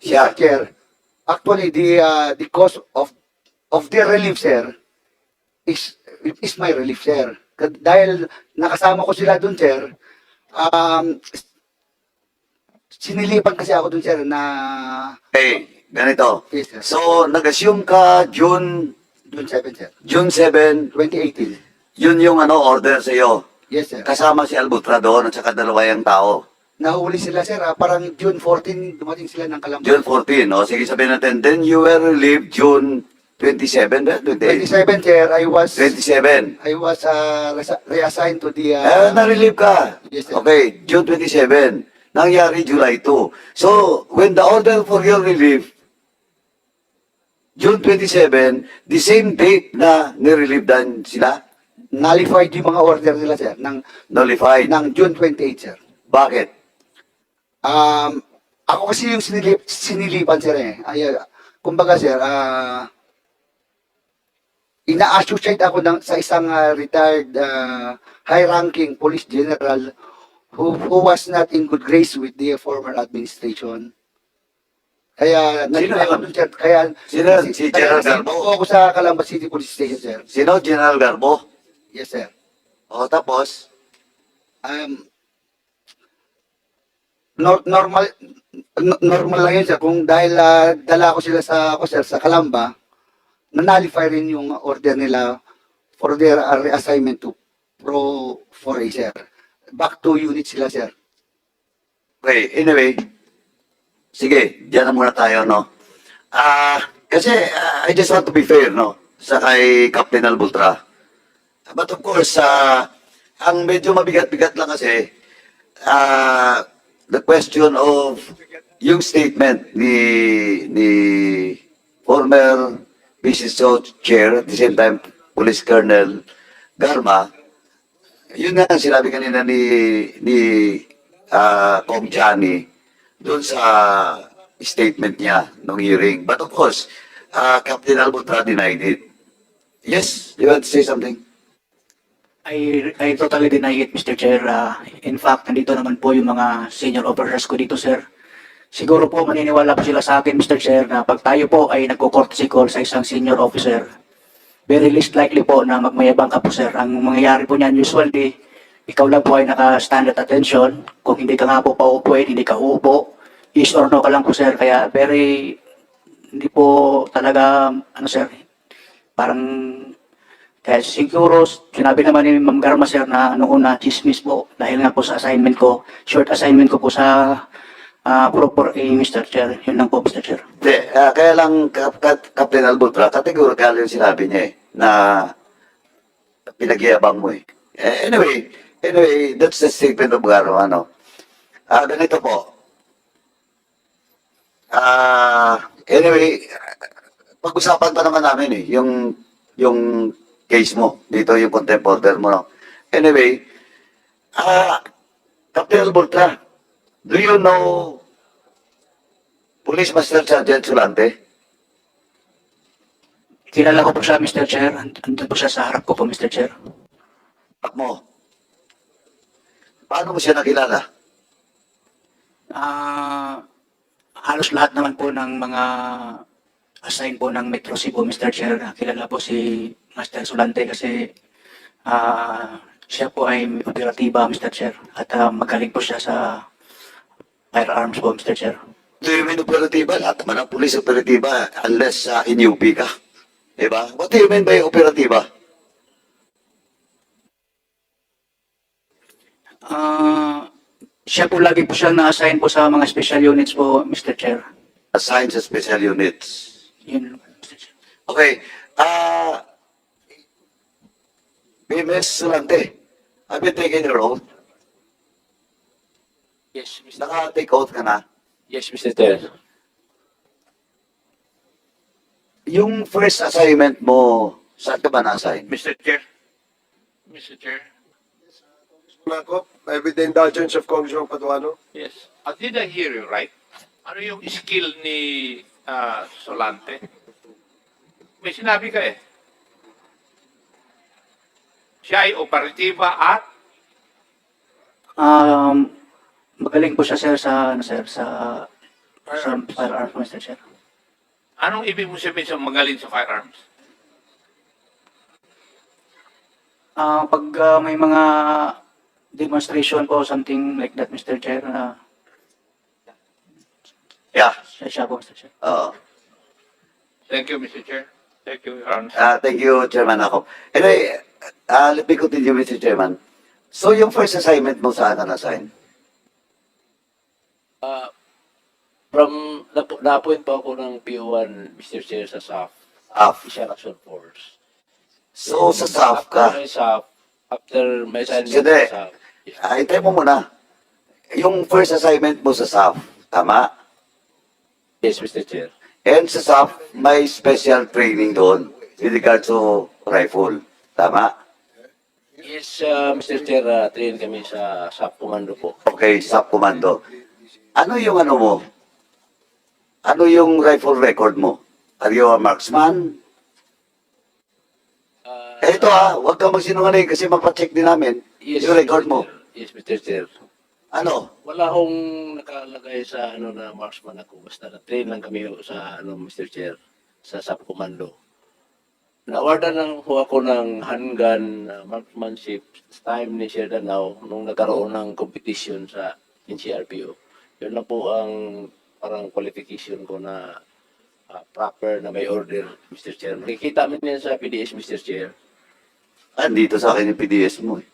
Mr. Chair, actually, the cause of their relief, sir, is my relief, sir. Dahil nakasama ko sila dun, sir, sinilipan kasi ako dun, sir, na Okay, ganito. Yes, sir. So, nag-assume ka June June 7, sir. 7, 2018. yun yung order sa iyo. Yes, sir. Kasama si Albotra doon at saka dalawa yung tao. Nahuli sila, sir. Parang June 14, dumating sila ng Calamba. June 14, o sige sabihin natin, then you were relieved June 27, ba? 27, sir, I was 27. reassigned to the... Na-relieve ka. Yes, sir. Okay, June 27. Nangyari July 2. So, when the order for your relief, June 27, the same date na nirelieve dan sila, nullified yung mga order nila, sir, nullified. ng June 28, sir. Bakit? Ako kasi yung sinilipan, sir, eh. Kumbaga, sir, ina-associate ako sa isang retired high-ranking police general who was not in good grace with the former administration. Kaya, Sino ako yun? dun, sir. Kaya, Sino yun? Si General Garbo? ako sa Calamba City Police Station, sir. Sino? General Garbo? Yes, sir. O tapos, Normal lang yun, sir. Kung dahil dala ko sila sa Calamba, nanalify rin yung order nila for their reassignment to Pro 4A, sir. Back to unit sila, sir. okay, anyway, sige, diyan na muna tayo, no? Kasi I just want to be fair, no? Sa kay Captain Albotra. But of course, ang medyo mabigat-bigat lang kasi, the question of yung statement ni former PCSO chair, at the same time, Police Colonel Garma, yun nga ang sinabi kanina ni Kong Johnny doon sa statement niya nung hearing. But of course, Captain Albotra denied it. Yes, you want to say something? I totally deny it, Mr. Chair. In fact, nandito naman po yung mga senior officers ko dito, sir. Siguro po maniniwala po sila sa akin, Mr. Chair, na pag tayo po ay nagko-courtesy call sa isang senior officer, very least likely po na magmayabang ka po, sir. Ang mangyayari po niyan usually, ikaw lang po ay naka-stand at attention. Kung hindi ka nga po paupuin, hindi ka uupo, yes or no ka lang po, sir. Kaya hindi po talaga, sir, parang, kaya siguro, sinabi naman ni Ma'am Garma, sir, na noong una, chismis po, dahil nga po sa assignment ko, short assignment ko po sa proper A, Mr. Chair. Yun lang po, Mr. Chair. Hindi, kaya lang Captain Albotra, categorical yung sinabi niya na pinagyabang mo eh. Anyway, that's the statement of Garma, no? Ganito po. Anyway, pag-usapan pa naman namin eh, yung case mo, dito yung contempt order mo, no? Anyway, Captain Albotra, do you know Police Master Sergeant Sulante? Kilala ko po siya, Mr. Chair. Andun po siya sa harap ko po, Mr. Chair. Mo. Paano mo siya nakilala? Halos lahat naman po ng mga assign po ng Metro Cebu, Mr. Chair, kilala po si Master Solante kasi siya po ay operatiba, Mr. Chair, at magaling po siya sa firearms po, Mr. Chair. Do you mean operatiba? Lahat naman ang police operatiba unless in-UP ka. Diba? What do you mean by operatiba? Siya po lagi po siyang na-assign po sa mga special units po, Mr. Chair. Assigned sa special units. Yun, Mr. Chair. Okay. BMS Solante, have you taken your oath? Yes, Mr. Naka-take oath ka na? Yes, Mr. Chair. Yung first assignment mo, saan ka ba na-assign? Mr. Chair. Mr. Chair. Nako, with the indulgence of Congressman Paduano. Yes. Did I hear you right? Ano yung skill ni Solante? May sinabi ka eh. Siya ay operatiba at Magaling po siya, sir, sa, ano, sir, sa firearms, Mr. Chair. anong ibig mo sabihin sa magaling sa firearms? Pag may mga demonstration po, something like that, Mr. Chair, Yeah. siya po, Mr. Chair. Thank you, Mr. Chair. Thank you, Your Honor. Thank you, Chairman ako. Anyway, let me continue, Mr. Chairman. So, yung first assignment mo, saan ka na-assign? Na-appoint po ako ng PO1, Mr. Chair, sa SAF, SAF. Special Action Force. So, sa SAF ka. After my assignment Sige. sa SAF. Hintay mo muna. Yung first assignment mo sa SAF, tama? Yes, Mr. Chair. And sa SAF, may special training doon with regard to rifle. Tama? Yes, Mr. Chair, train kami sa SAF Commando po. Okay, SAF Commando. Ano yung ano mo? Ano yung rifle record mo? Are you a marksman? Ito huwag kang magsinungaling kasi magpa-check din namin yung record Mr. mo. Chair. Yes, Mr. Chair. Ano? Wala akong nakalagay sa na marksman ako. Basta na-train lang kami sa Mr. Chair, sa SAF Commando. Na-order lang ho ako ng handgun marksmanship sa time ni Sir Danao nung nagkaroon ng competition sa NCRPO. Yun lang po ang parang qualification ko na proper na may order, Mr. Chair. Makikita mo yan sa PDS, Mr. Chair. Andito sa akin yung PDS mo eh.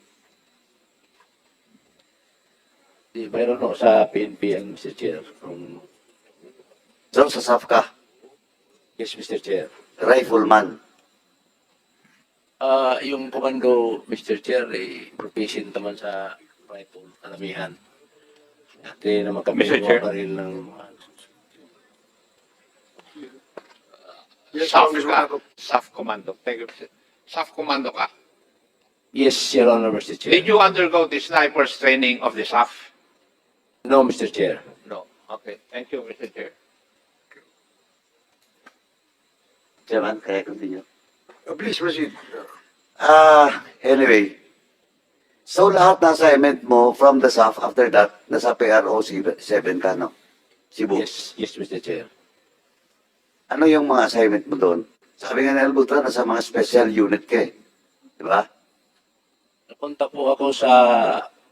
Mayroon ako sa PNP ang Mr. Chair. So, sa SAF ka, Yes, Mr. Chair. rifleman. Yung komando, Mr. Chair, proficient naman sa rifle, alamihan. Dati naman kami Mr. Chair. baril ng... SAF ka. SAF Commando. Thank you, Mr. SAF Commando ka. Yes, Your Honor, Mr. Chair. Did you undergo the sniper's training of the SAF? No, Mr. Chair. No. Okay. Thank you, Mr. Chair. Chairman, kaya continue. Please proceed. Anyway. So, lahat na assignment mo from the SAF, after that, nasa PRO 7 ka, no? Cebu. Yes, Mr. Chair. Ano yung mga assignment mo doon? Sabi nga ni Albotra, nasa mga special unit ka eh. Di ba? Napunta po ako sa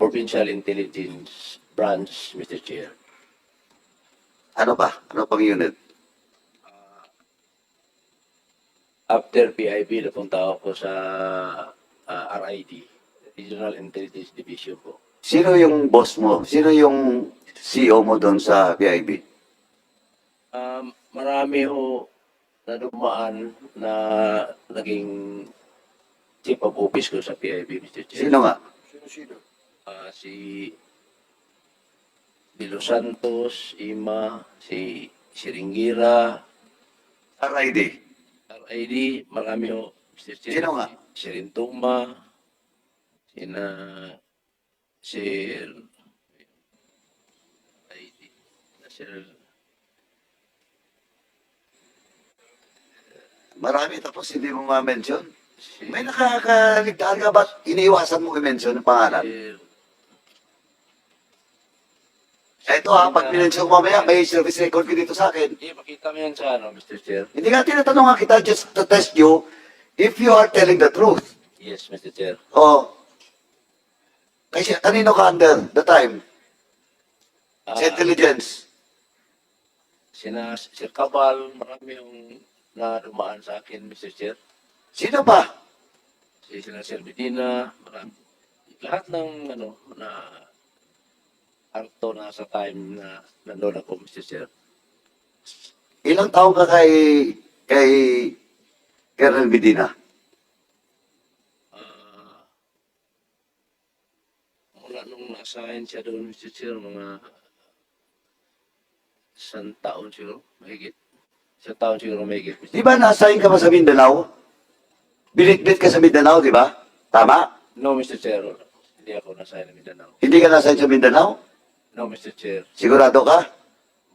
Provincial Intelligence Branch, Mr. Chair. Ano ba? Ano pang unit? After PIB, napunta ako sa RID, Regional Intelligence Division po. Sino yung boss mo? Sino yung CEO mo doon sa PIB? Marami ho na dumaan na naging chief of office ko sa PIB, Mr. Chair. Sino nga? Si Los Santos, Ima, si Siringira, RID. RID, marami ho, Mr. Chair. Sino nga? Si Rintuma, Sir RID, Sir Marami tapos hindi mo ma-mention. May nakakaligtaan ka ba't iniiwasan mo i-mention ang pangalan? Ito ha, pag pinensyon ko mamaya, may service record ko dito sa akin. Ipakita mo yan sa Mr. Chair. Hindi nga tinatanong nga kita just to test you if you are telling the truth. Yes, Mr. Chair. Oh. Kasi kanino ka under the time? Sa Ah, intelligence. sina Sir Cabal, marami yung na dumaan sa akin, Mr. Chair. Sino pa? Sina Sir Medina, marami. Lahat ng na arto na sa time na nandun ako, Mr. Chair. Ilang taon ka kay Colonel Medina? Mula nung na-assign siya doon, Mr. Chair, mga 100 taon siguro, mahigit. 100 taon siguro mahigit, Mr. Di ba na-assign ka pa sa Mindanao? Binitbit ka sa Mindanao, di ba? Tama? No, Mr. Chair. Hindi ako na-assign ng Mindanao. Hindi ka na-assign sa Mindanao? No, Mr. Chair. Sigurado ka?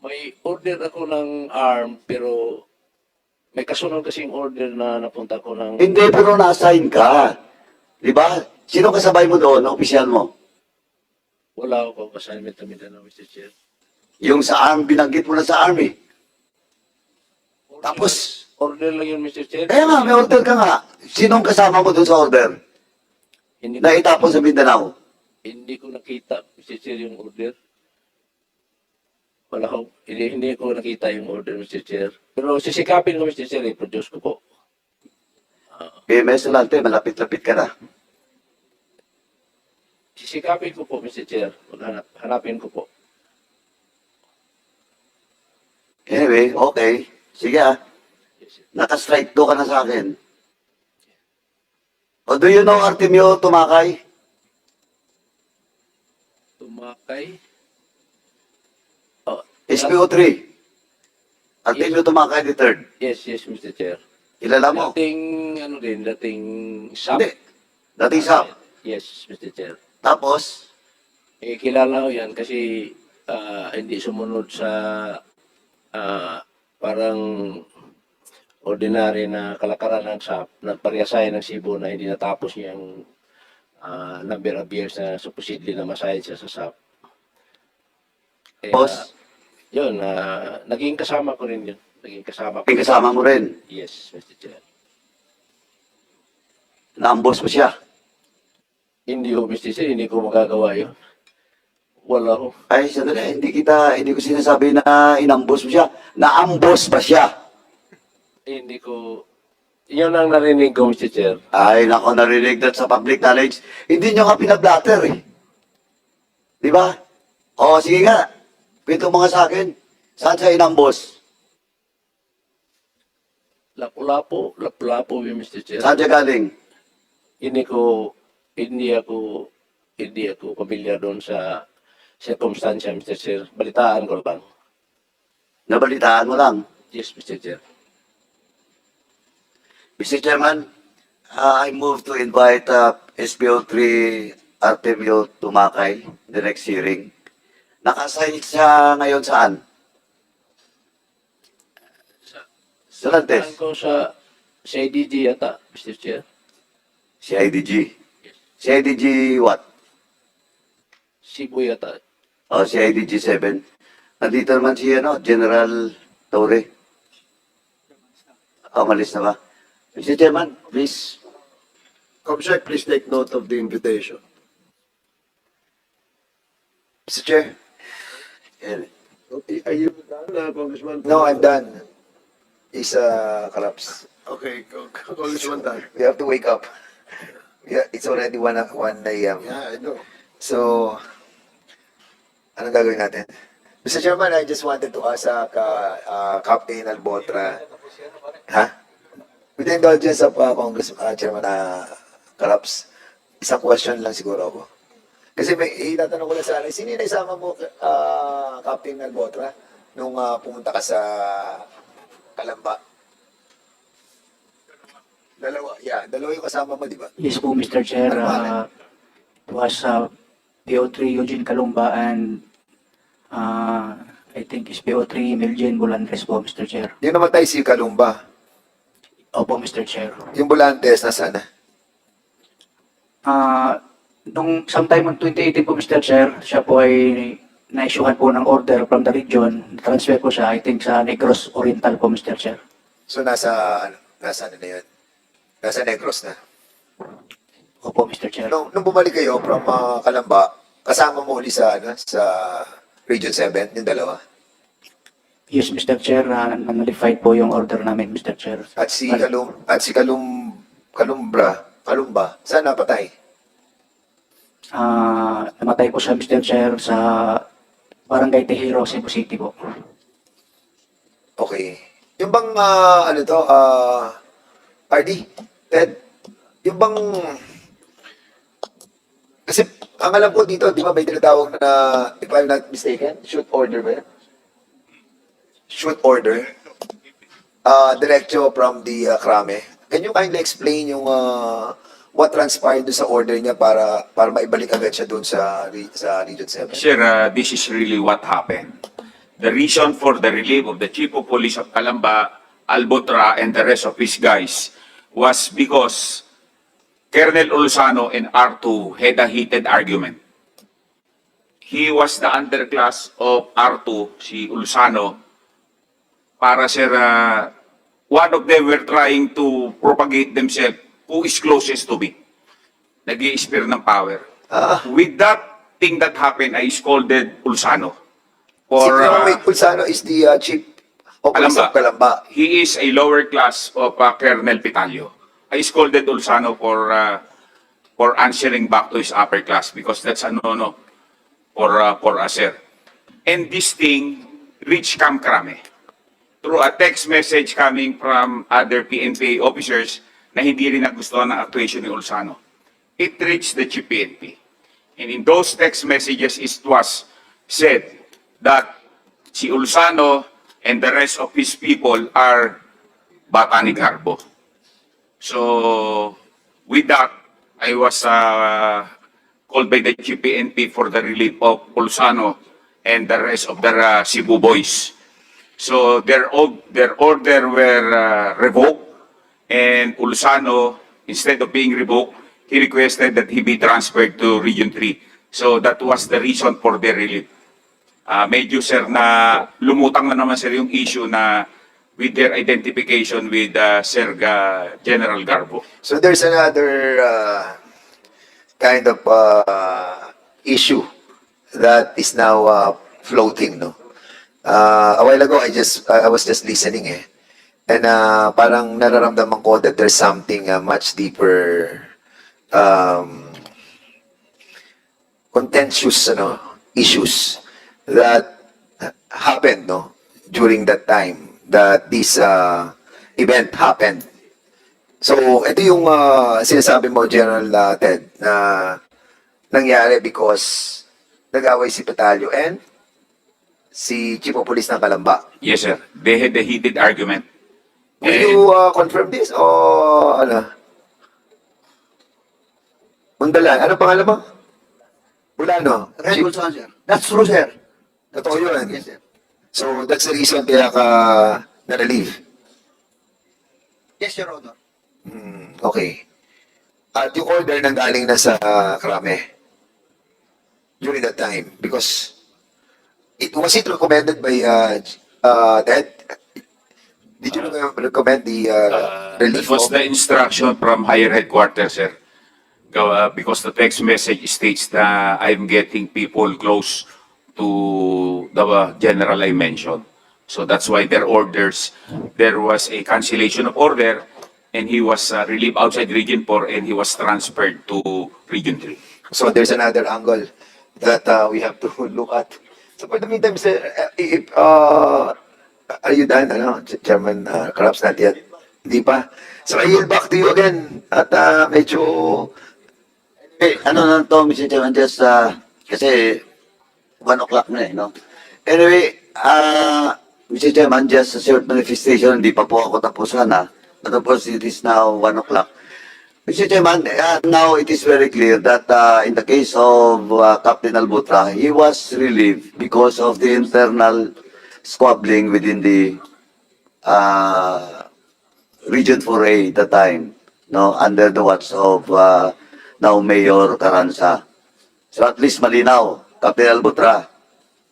May order ako ng arm, pero may kasunod kasing order na napunta ko ng... Hindi, pero na-assign ka. Di ba? Sino kasabay mo doon, opisyal mo? Wala ako assignment na Mindanao, Mr. Chair. Yung sa arm, binanggit mo na sa army. Tapos, Order lang yun, Mr. Chair. kaya nga, may order ka nga. Sinong kasama mo doon sa order? Hindi Na ko, itapon sa Mindanao? hindi ko nakita, Mr. Chair, yung order. Wala ko. Hindi ko nakita yung order, Mr. Chair. Pero sisikapin ko, Mr. Chair, i-produce ko po. PMS Lante, malapit-lapit ka na. Sisikapin ko po, Mr. Chair. Hanapin ko po. Anyway, okay. Sige ah. Naka-strike 2 ka na sa akin. O do you know Artemio Tumakay? Tumakay. Oh, SPO3. Artemio Tumakay III. yes, Mr. Chair. Kilala mo? Dating SAP. Hindi. Dating SAP. Yes, Mr. Chair. Tapos, Kilala ko yan kasi hindi sumunod sa parang ordinary na kalakaran ng SAP. Nagpareasay ng Cebu na hindi natapos niyang number of years na supposedly na masayad siya sa SAP. Boss? Yun, naging kasama ko rin yun. Naging kasama ko. may kasama mo rin. Yes, Mr. Chair. Naambos mo siya. Hindi ko, Mr. Chair, hindi ko magagawa yun. Wala ko. Ay, sandali, hindi ko sinasabi na inambos mo siya. Naambos ba siya? Hindi ko, yun ang narinig ko, Mr. Chair. Ay, nako, narinig that sa public knowledge. Hindi nyo nga pinablatter eh. Di ba? O, sige nga. Kwento mo nga sa akin. Saan siya inambos? Lapu-lapo yun, Mr. Chair. Saan siya galing? Hindi ako pamilyar doon sa circumstansya, Mr. Chair. Balitaan ko lang. Nabalitaan mo lang. Yes, Mr. Chair. Mr. Chairman, I move to invite SPO3 Artemio Tumakay, the next hearing. Naka-assign siya ngayon saan? Sa Lantes? Saan ko sa IDG yata, Mr. Chair. Si IDG. Si IDG what? Cebu yata. O, si IDG 7. Nandito naman si General Torre. Malis na ba? Mr. Chairman, please. Comsec, please take note of the invitation. Mr. Chair. Okay, are you done, Congressman? No, I'm done. It's collapse. Okay, Congressman Tan. We have to wake up. Yeah, it's already 1 a.m. Yeah, I know. So, anong gagawin natin? Mr. Chairman, I just wanted to ask Captain Albotra. Ha? With the indulgence of Chairman Karaps, isang question lang siguro ako. Kasi may itatanong ko lang sana, sino yung naisama mo, Captain Albotra, nung pumunta ka sa Kalamba? Dalawa yung kasama mo, di ba? Yes po, Mr. Chair. It was PO3 Eugene Calumba and I think is PO3 Miljen Bulandres po, Mr. Chair. Yung namatay si Kalumba, Opo, Mr. Chair. yung Bulantes, nasaan na? Nung sometime in 2018 po, Mr. Chair, siya po ay na-issuehan po ng order from the region, transfer po siya, I think, sa Negros Oriental po, Mr. Chair. So nasa ano na yun? Nasa Negros na. Opo, Mr. Chair. Nung bumalik kayo from Calamba, kasama mo uli sa Region 7, yung dalawa. Yes, Mr. Chair, nalified po yung order namin, Mr. Chair. At si Kalumba, saan napatay? Namatay po siya, Mr. Chair, sa Barangay Tejero, Cebu City po. Okay. Yung bang, RD, Ted, yung bang, kasi ang alam ko dito, di ba may tinatawag na, if I'm not mistaken, shoot order ba yan? Shoot order. Diretso from the Krame. Can you kindly explain yung what transpired doon sa order niya para maibalik agad siya doon sa Region 7? Sir, this is really what happened. The reason for the relief of the Chief of Police of Calamba, Albotra, and the rest of his guys was because Colonel Ulsano and R2 had a heated argument. He was the underclass of R2, si Ulsano, para sir, one of them were trying to propagate themselves who is closest to me. Nag-i-spear ng power. With that thing that happened, I scolded Ulsano. Ulsano is the Chief of Police of Calamba. He is a lower class of Colonel Pitalio. I scolded Ulsano for answering back to his upper class because that's a no-no for us, sir. And this thing reached Camp Krame through a text message coming from other PNP officers na hindi rin nagustuhan ng actuation ni Ulsano. It reached the Chief PNP. And in those text messages, it was said that si Ulsano and the rest of his people are bata ni Garbo. So, with that, I was called by the Chief PNP for the relief of Ulsano and the rest of the Cebu boys. So, their order were revoked, and Ulsano, instead of being revoked, he requested that he be transferred to Region 3. So, that was the reason for their relief. Medyo, sir, na lumutang na naman, sir, yung issue na with their identification with Sir General Garbo. So there's another kind of issue that is now floating, no? A while ago, I was just listening, and parang nararamdaman ko that there's something much deeper, contentious, issues that happened, no, during that time that this event happened. So, ito yung sinasabi mo, General Ted, na nangyari because nag-away si Petalio and si Chief of Police ng Calamba. Yes, sir. They had a heated argument. Will you confirm this o ano? Mundalan, ano pangalan mo? Bulano. That's true, sir. Totoo yun. Yes, sir. So, that's the reason kaya ka na-relieve. Yes, Your Honor. Okay. At yung order nang galing na sa Krame during that time because was it recommended by Ted? Did you recommend the relief? It was the instruction from higher headquarters, sir. Because the text message states that I'm getting people close to the general I mentioned. So that's why their orders, there was a cancellation of order and he was relieved outside Region 4 and he was transferred to Region 3. So there's another angle that we have to look at. So for the meantime, sir, if, are you done? Chairman Krabs, not yet. Hindi pa. So I yield back to you again. At medyo... Ano na to, Mr. Chairman, just kasi 1 o'clock na no? Anyway, Mr. Chairman, just a short manifestation, hindi pa po ako tapusan But of course, it is now 1 o'clock. Mr. Chairman, now it is very clear that in the case of Captain Albotra, he was relieved because of the internal squabbling within the Region 4A at the time, no, under the watch of now Mayor Carranza. So at least malinaw, Captain Albotra,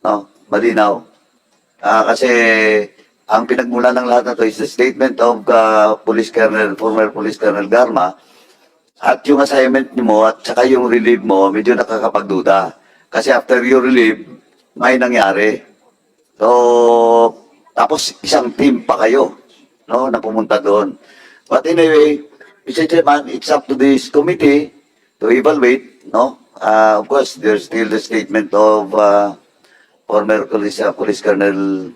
No? Malinaw. Kasi ang pinagmula ng lahat na to is the statement of former Police Colonel Garma, at yung assignment mo at saka yung relieve mo, medyo nakakapagduda. Kasi after you relieve, may nangyari. So, tapos isang team pa kayo, no, na pumunta doon. But anyway, Mr. Chairman, it's up to this committee to evaluate, no? Of course, there's still the statement of former Police Colonel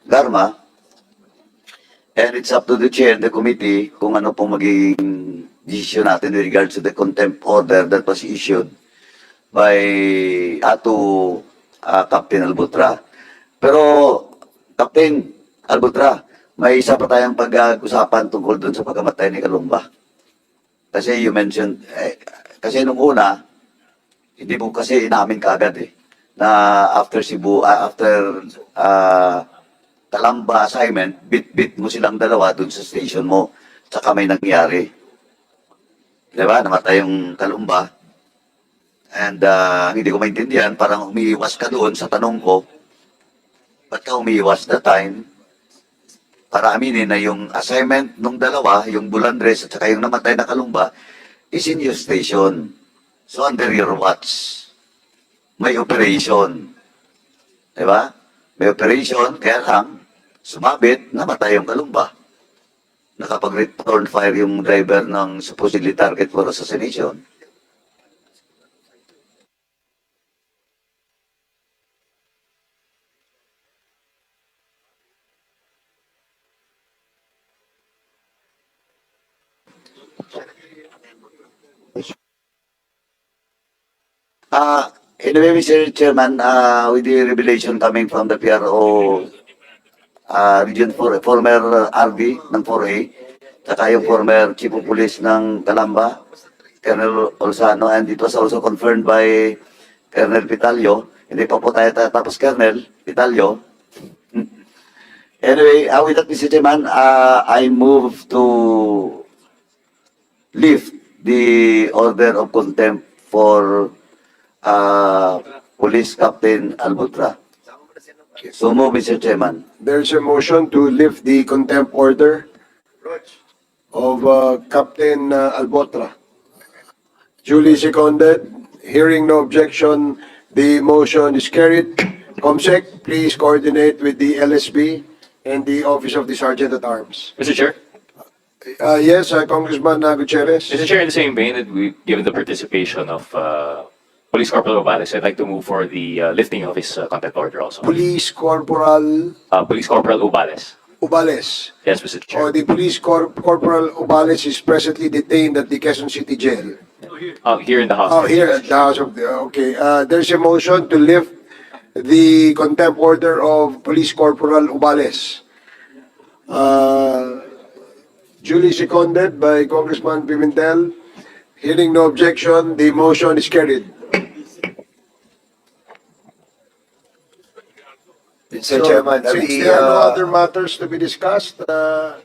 Garma, and it's up to the chair and the committee kung ano pong magiging decision natin with regards to the contempt order that was issued by Ato Captain Albotra. Pero, Captain Albotra, may isa pa tayong pag-usapan tungkol dun sa pagkamatay ni Kalumba. Kasi you mentioned, kasi nung una, hindi mo kasi inamin kaagad na after Kalamba assignment, bit-bit mo silang dalawa dun sa station mo, saka may nangyari. Diba? Namatay yung Kalumba. And hindi ko maintindihan, parang umiiwas ka doon sa tanong ko, ba't ka umiiwas that time? Para aminin na yung assignment ng dalawa, yung Bulandres at saka yung namatay na Kalumba, is in your station. So under your watch, may operation. Diba? May operation, kaya lang, sumabit, namatay yung Kalumba. Nakapag-return fire yung driver ng supposedly target for assassination. Anyway, Mr. Chairman, with the revelation coming from the PRO Region 4, former RD ng 4A, saka yung former Chief of Police ng Calamba, Colonel Olsano, and it was also confirmed by Colonel Pitalio. Hindi pa po tayo tapos, Colonel Pitalio. Anyway, with that, Mr. Chairman, I move to lift the order of contempt for Police Captain Albotra. So move, Mr. Chairman. There's a motion to lift the contempt order of Captain Albotra. Duly seconded. Hearing no objection, the motion is carried. COMSEC, please coordinate with the LSB and the Office of the Sergeant at Arms. Mr. Chair? Yes, Congressman Gutierrez. Mr. Chair, in the same vein that given the participation of Police Corporal Obales, I'd like to move for the lifting of his contempt order also. Police Corporal Police Corporal Obales. Ubales. Yes, Mr. Chair. The Police Corporal Ubales is presently detained at the Quezon City Jail. Here in the house. Oh, here at the House of the, okay. There's a motion to lift the contempt order of Police Corporal Ubales. Duly seconded by Congressman Pimentel. Hearing no objection, the motion is carried. Mr. Chairman, Since there are no other matters to be discussed, are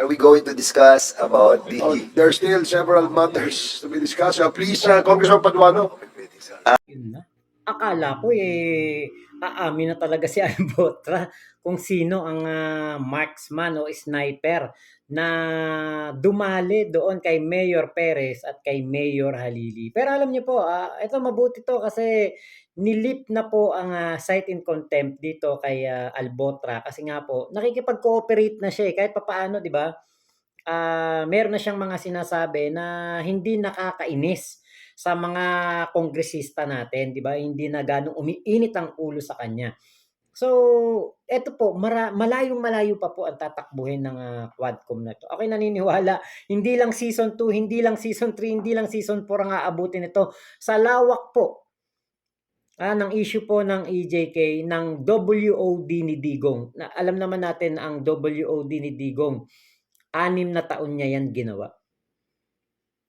we going to discuss about the... there are still several matters to be discussed. Please, Congressman Paduano. Yun na. Akala ko aamin na talaga si Albotra kung sino ang marksman o sniper na dumali doon kay Mayor Perez at kay Mayor Halili. Pero alam niyo po, ito mabuti to kasi nilip na po ang cite in contempt dito kay Albotra kasi nga po nakikipag-cooperate na siya kahit papaano, 'di ba? Meron na siyang mga sinasabi na hindi nakakainis sa mga kongresista natin, 'di ba? Hindi na ganong umiinit ang ulo sa kanya. So, eto po, malayong-malayo pa po ang tatakbuhin ng QUADCOMM na to. Ako'y naniniwala, hindi lang season 2, hindi lang season 3, hindi lang season 4 ang aabutin ito. Sa lawak po ng issue po ng EJK, ng WOD ni Digong. Na alam naman natin ang WOD ni Digong, 6 na taon niya yan ginawa.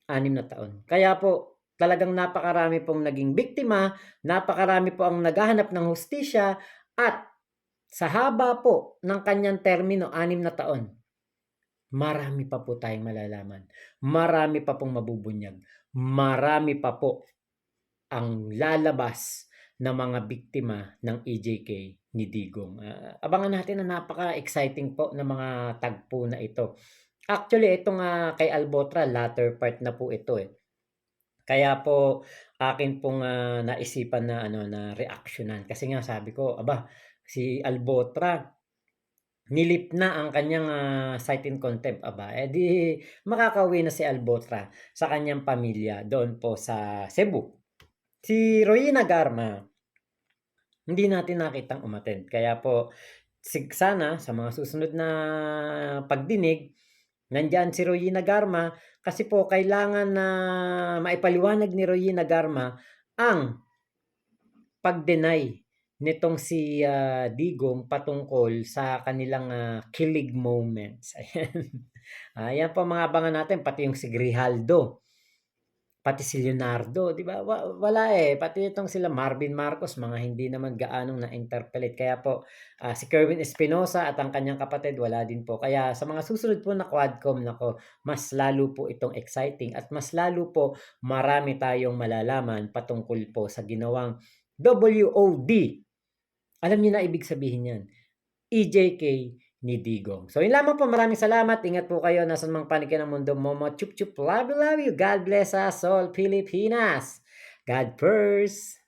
6 na taon. Kaya po, talagang napakarami pong naging biktima, napakarami po ang naghahanap ng hustisya, at sa haba po ng kanyang termino, 6 na taon, marami pa po tayong malalaman. Marami pa pong mabubunyag. Marami pa po ang lalabas na mga biktima ng EJK ni Digong. Abangan natin na napaka-exciting po ng mga tagpo na ito. Actually, itong kay Albotra, latter part na po ito eh. Kaya po akin pong naisipan na na reaksyonan kasi nga sabi ko, aba, si Albotra nilip na ang kanyang cite in contempt, aba, di makakauwi na si Albotra sa kanyang pamilya doon po sa Cebu. Si Royina Garma, hindi natin nakitang umattend. Kaya po, sana sa mga susunod na pagdinig, nandyan si Royina Garma kasi po kailangan na maipaliwanag ni Royina Garma ang pag-deny nitong si Digong patungkol sa kanilang kilig moments. Ayan. Ayan po mga abangan natin, pati yung si Grijaldo, pati si Leonardo, di ba? Wala eh. Pati itong sila Marvin Marcos, mga hindi naman gaanong na-interpellate. Kaya po, si Kerwin Espinosa at ang kanyang kapatid, wala din po. Kaya sa mga susunod po na QUADCOMM, mas lalo po itong exciting at mas lalo po marami tayong malalaman patungkol po sa ginawang WOD. Alam niyo na ibig sabihin yan. EJK ni Digong. So yun lamang po. Maraming salamat. Ingat po kayo. Nasaan mang panig ng mundo. Momo, chup chup. Love you, love you. God bless us all, Pilipinas. God first.